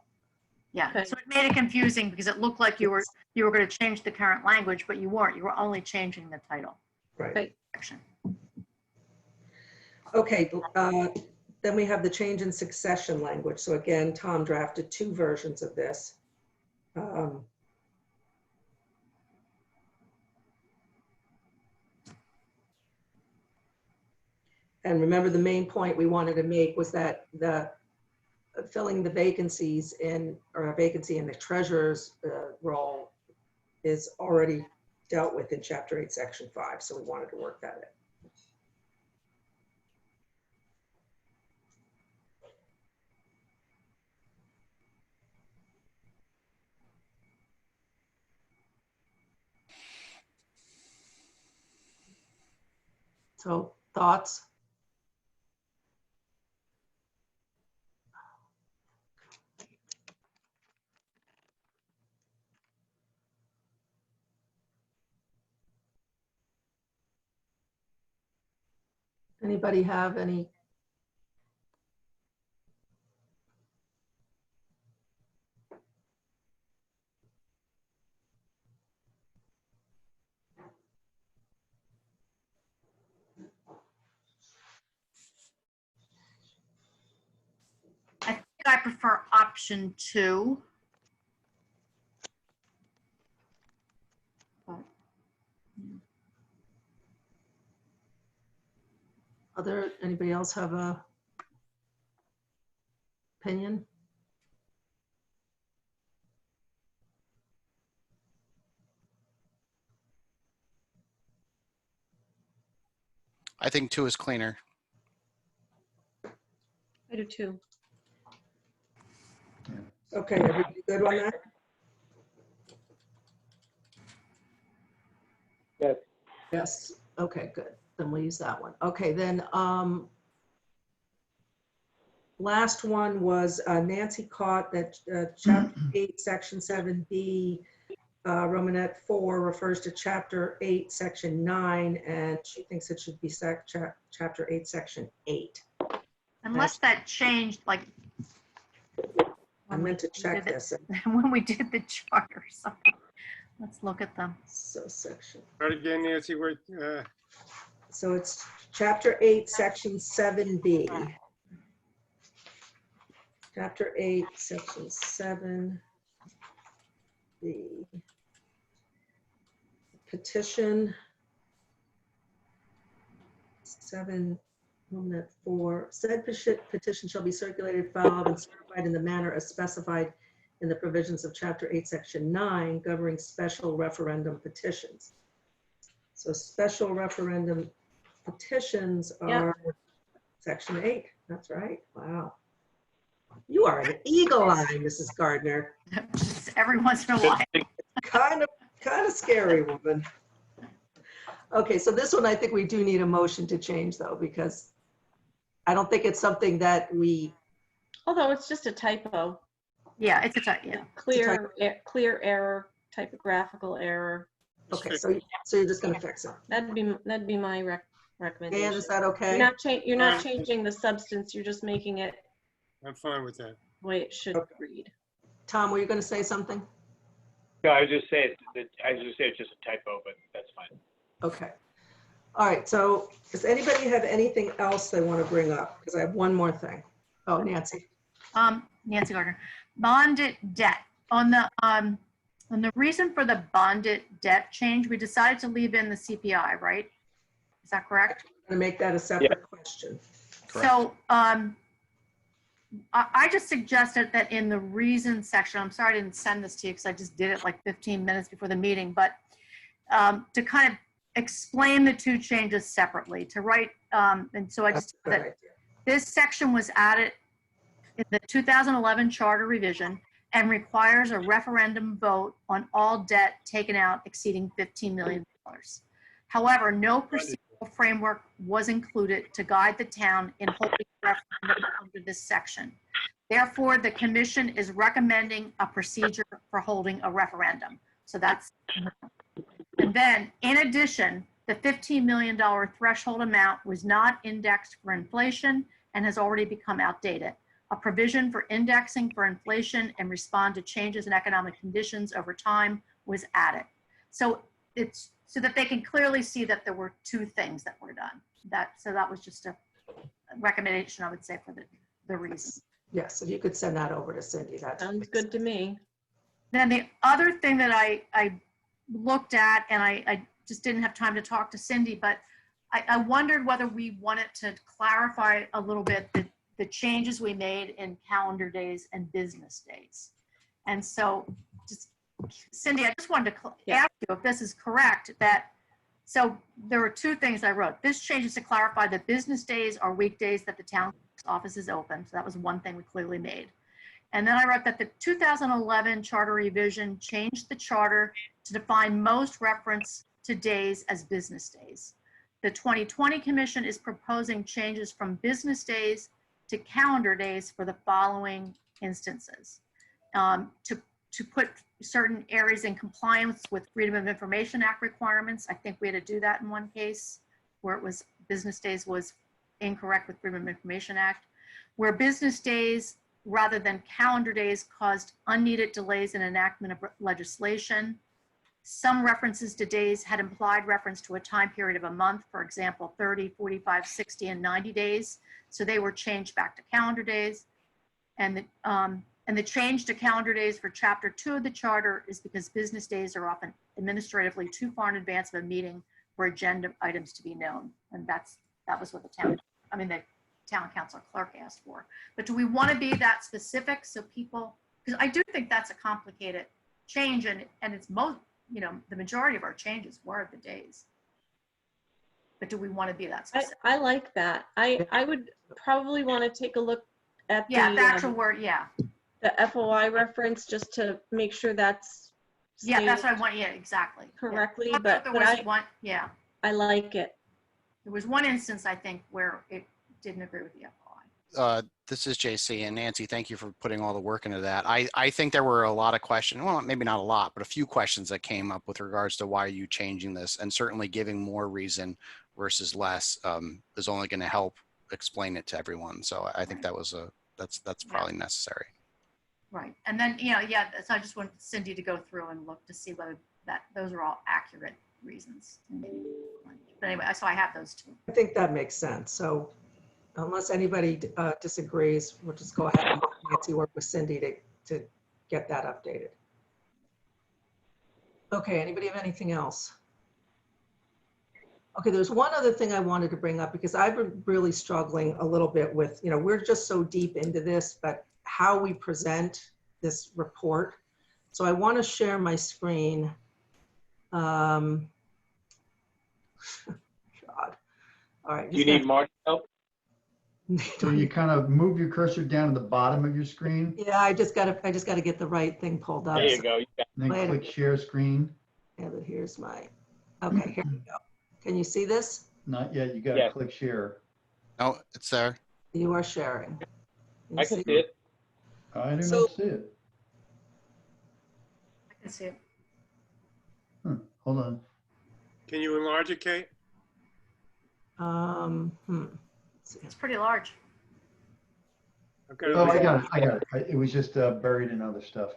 Yeah, Okay. so it made it confusing because it looked like you were going to change the current language, but you weren't. You were only changing the title Right. Right. section. Okay, then we have the change in succession language. So again, Tom drafted 2 versions of this. And remember, the main point we wanted to make was that the filling the vacancies in, or a vacancy in the treasurer's role is already dealt with in chapter 8, section 5. So we wanted to work that in. So thoughts? Anybody have any? I think I prefer option 2. But, Anybody else have a opinion? I think 2 is cleaner. I do too. Okay, everybody good on that? Yes. Yes, okay, good. Then we'll use that one. Okay, then, last one was Nancy caught that chapter 8, section 7B, Romanet 4 refers to chapter 8, section 9, and she thinks it should be chapter 8, section 8. Unless that changed, like. I meant to check did it- this. When we did the charter, so let's look at them. So section, Start again, Nancy, where, so it's chapter 8, section 7B. Chapter 8, section 7B. Petition 7, Romanet 4. Said petition shall be circulated, filed, and certified in the manner as specified in the provisions of Chapter 8, Section 9, governing special referendum petitions. So special referendum petitions are Section 8. That's right. Wow. You are an eagle eye, Mrs. Gardner. Just every once in a while. Kind of scary, woman. Okay, so this one I think we do need a motion to change though, because I don't think it's something that we, Although it's just a typo, Yeah, it's a type, yeah. clear error, typographical error. okay, so you're just gonna fix it. That'd be my Dan, recommendation. is that okay? You're not changing the substance. You're just making it I'm fine with that. the way it should Okay. read. Tom, were you gonna say something? No, I was just saying it's just a typo, but that's fine. Okay. All right, so does anybody have anything else they want to bring up? Because I have one more thing. Oh, Nancy. Nancy Gardner, bonded debt. On the reason for the bonded debt change, we decided to leave in the CPI, right? Is that correct? I'm gonna make that a separate question. Correct. So I just suggested that in the reason section, I'm sorry I didn't send this to you because I just did it like 15 minutes before the meeting, but to kind of explain the two changes separately, to write, and so I That's just, a good that idea. this section was added in the 2011 charter revision and requires a referendum vote on all debt taken out exceeding $15 million. However, no procedural framework was included to guide the town in holding a referendum under this section. Therefore, the commission is recommending a procedure for holding a referendum. So that's, and then in addition, the $15 million threshold amount was not indexed for inflation and has already become outdated. A provision for indexing for inflation and respond to changes in economic conditions over time was added. So it's so that they can clearly see that there were two things that were done. So that was just a recommendation, I would say, for the reason. Yes, if you could send that over to Cindy, that Sounds good to me. Then the other thing that I looked at, and I just didn't have time to talk to Cindy, but I wondered whether we wanted to clarify a little bit the changes we made in calendar days and business days. And so just, Cindy, I just wanted to ask you if this is correct, that, so there were two things I wrote. This changes to clarify that business days are weekdays that the town office is open. So that was one thing we clearly made. And then I wrote that the 2011 charter revision changed the charter to define most reference to days as business days. The 2020 commission is proposing changes from business days to calendar days for the following instances. To put certain areas in compliance with Freedom of Information Act requirements. I think we had to do that in one case where it was business days was incorrect with Freedom of Information Act, where business days rather than calendar days caused unneeded delays in enactment of legislation. Some references to days had implied reference to a time period of a month, for example, 30, 45, 60, and 90 days. So they were changed back to calendar days. And the change to calendar days for Chapter 2 of the Charter is because business days are often administratively too far in advance of a meeting for agenda items to be known. And that was what the town, I mean, the town council clerk asked for. But do we want to be that specific so people, because I do think that's a complicated change, and it's most, the majority of our changes were the days. But do we want to be that specific? I like that. I would probably want to take a look at Yeah, the actual the word, yeah. FOI reference just to make sure that's Yeah, that's stated what I want, yeah, exactly. Yeah. correctly, I thought but there was one, yeah. I like it. There was one instance, I think, where it didn't agree with the FOI. This is JC, and Nancy, thank you for putting all the work into that. I think there were a lot of questions, well, maybe not a lot, but a few questions that came up with regards to why are you changing this, and certainly giving more reason versus less is only going to help explain it to everyone. So I think that was that's probably necessary. Right. And then, yeah, so I just want Cindy to go through and look to see whether those are all accurate reasons. But anyway, so I have those two. I think that makes sense. So unless anybody disagrees, we'll just go ahead and Nancy work with Cindy to get that updated. Okay, anybody have anything else? Okay, there's one other thing I wanted to bring up because I've been really struggling a little bit with, we're just so deep into this, but how we present this report. So I want to share my screen. God. All right. Do you need Mark's help? So you kind of move your cursor down to the bottom of your screen, Yeah, I just gotta get the right thing pulled up. There you go. You got and then Wait a click share screen. Yeah, but here's my, okay, here we go. Can you see this? Not yet, you gotta Yes. click share. Oh, it's there. You are sharing. You I can see it. I do So- not see it. I can see it. Hold on. Can you enlarge it, Kate? Let's see. It's pretty large. I've got Oh, I it. got it. It was just buried in other stuff.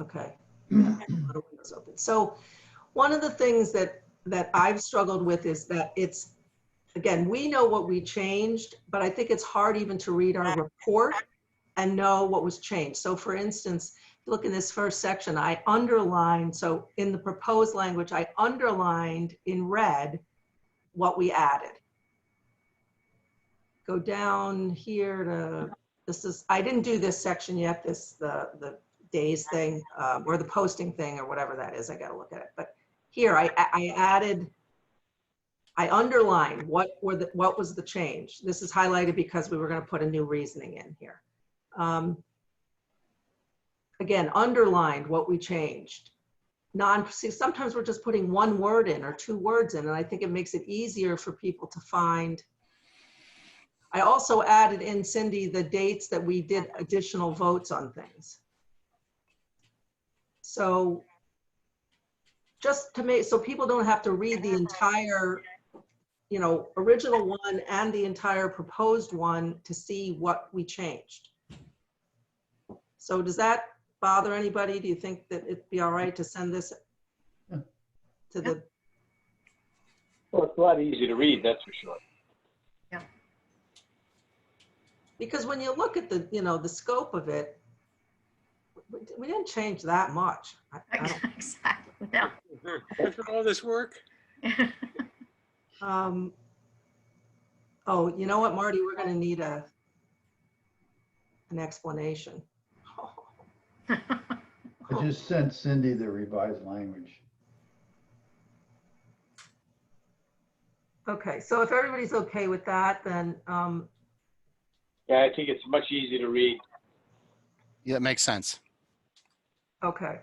Okay. Yeah, I have a lot of windows open. So one of the things that I've struggled with is that it's, again, we know what we changed, but I think it's hard even to read our report and know what was changed. So for instance, look in this first section, I underlined, so in the proposed language, I underlined in red what we added. Go down here to, I didn't do this section yet, the days thing, or the posting thing, or whatever that is, I gotta look at it. But here, I underlined what was the change. This is highlighted because we were gonna put a new reasoning in here. Again, underlined what we changed. See, sometimes we're just putting one word in or two words in, and I think it makes it easier for people to find. I also added in, Cindy, the dates that we did additional votes on things. So just to make, so people don't have to read the entire, original one and the entire proposed one to see what we changed. So does that bother anybody? Do you think that it'd be all right to send this to the? Well, it's a lot easier to read, that's for sure. Because when you look at the, the scope of it, we didn't change that much. I don't, Exactly. No. After all this work? oh, you know what, Marty, we're gonna need an explanation. I just sent Cindy the revised language. Okay, so if everybody's okay with that, then, Yeah, I think it's much easier to read. Yeah, it makes sense. okay.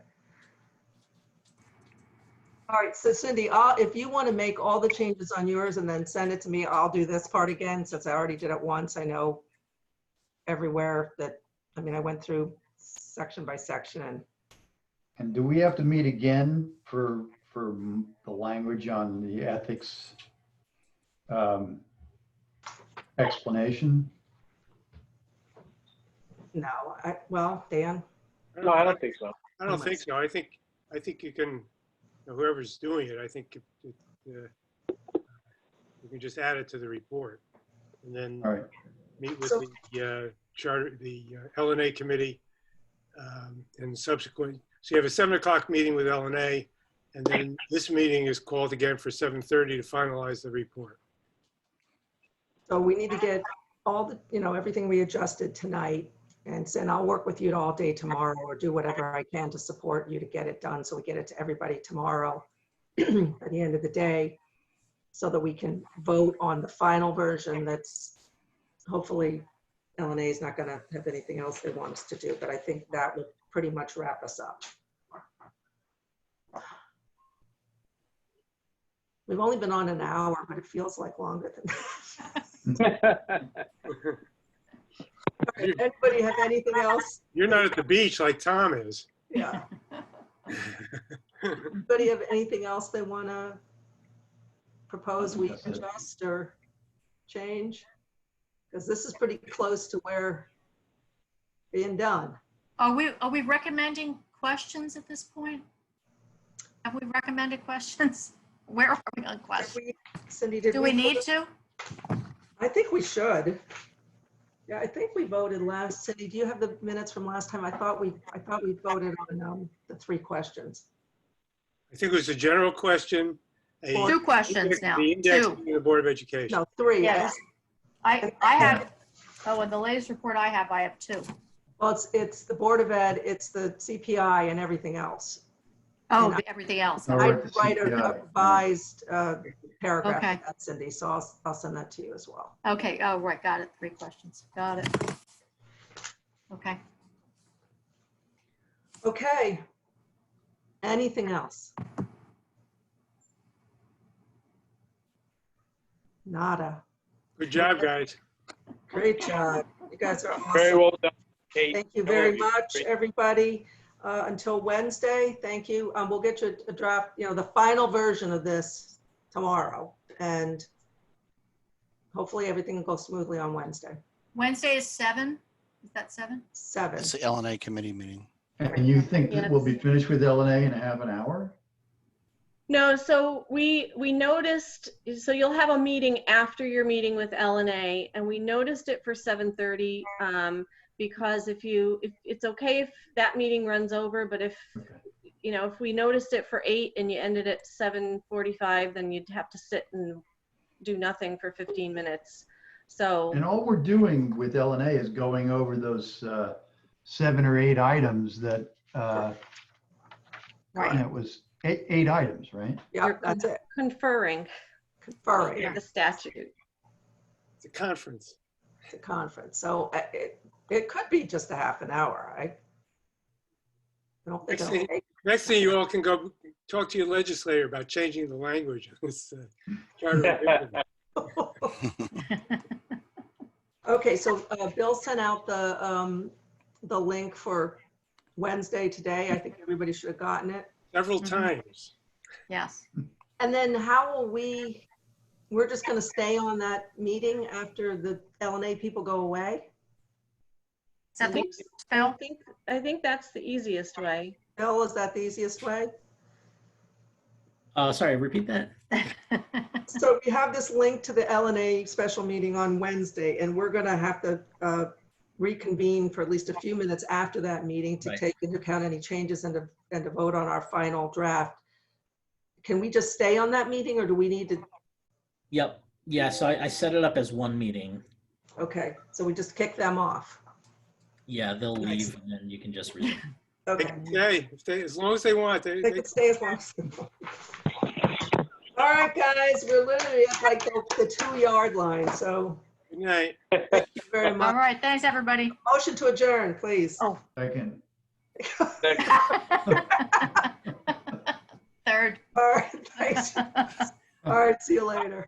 All right, so Cindy, if you want to make all the changes on yours and then send it to me, I'll do this part again, since I already did it once. I know everywhere that, I went through section by section. And do we have to meet again for the language on the ethics explanation? No, well, Dan, No, I don't think so. I don't think so. I think you can, whoever's doing it, I think you can just add it to the report and then All right. meet with So- the charter, the LNA committee, and subsequent. So you have a 7 o'clock meeting with LNA, and then this meeting is called again for 7:30 to finalize the report. so we need to get all the, everything we adjusted tonight. And I'll work with you all day tomorrow or do whatever I can to support you to get it done. So we get it to everybody tomorrow at the end of the day, so that we can vote on the final version. That's hopefully LNA is not going to have anything else they want us to do, but I think that would pretty much wrap us up. We've only been on an hour, but it feels like longer than that. All right, anybody have anything else? You're not at the beach like Tom is. Yeah. Anybody have anything else they want to propose we adjust or change? Because this is pretty close to where being done. Are we recommending questions at this point? Have we recommended questions? Where are we on questions? Cindy, did Do we need to? I think we should. Yeah, I think we voted last. Cindy, do you have the minutes from last time? I thought we voted on the 3 questions. I think it was a general question. 2 questions now. The index 2. of the Board of Education. No, 3. Yes. I have, in the latest report I have 2. Well, it's the Board of Ed, it's the CPI and everything else. Oh, And everything else. Oh, I right, the write a CPI. revised paragraph Okay. of that, Cindy, so I'll send that to you as well. Okay, oh, right, got it. 3 questions. Got it. Okay. Okay. Anything else? Nada. Good job, guys. Great job. You guys are Very awesome. well done, Kate. Thank you All very of you. much, Great. everybody. Until Wednesday, thank you. We'll get you a draft, the final version of this tomorrow. And hopefully everything will go smoothly on Wednesday. Wednesday is 7? Is that 7? 7. It's the LNA committee meeting. And you think that we'll be finished with LNA in half an hour? No, so we noticed, so you'll have a meeting after your meeting with LNA, and we noticed it for 7:30 because if it's okay if that meeting runs over, but if if we noticed it for 8 and you ended at 7:45, then you'd have to sit and do nothing for 15 minutes. So And all we're doing with LNA is going over those 7 or 8 items that, Right. and it was 8 items, right? Yeah, that's it. conferring Conferring. the statute. It's a conference. The conference. So it could be just a half an hour. I don't think it'll take. Next thing you all can go talk to your legislator about changing the language of this charter revision. Okay, so Bill sent out the link for Wednesday today. I think everybody should have gotten it. Several times. Yes. And then how will we're just going to stay on that meeting after the LNA people go away? Is that the I Phil? think that's the easiest way. Bill, is that the easiest way? Sorry, repeat that. So we have this link to the LNA special meeting on Wednesday, and we're going to have to reconvene for at least a few minutes after that meeting to Right. take into account any changes and to vote on our final draft. Can we just stay on that meeting, or do we need to? Yep. Yeah, so I set it up as one meeting. Okay, so we just kick them off. Yeah, they'll leave and then you can just resume. They Okay, can stay as long as they want. they can stay as long as they want. All right, guys, we're literally at like the 2-yard line, so Good night. thank you very All much. right, thanks, everybody. Motion to adjourn, please. Oh. Second. Third. All right, thanks. All right, see you later.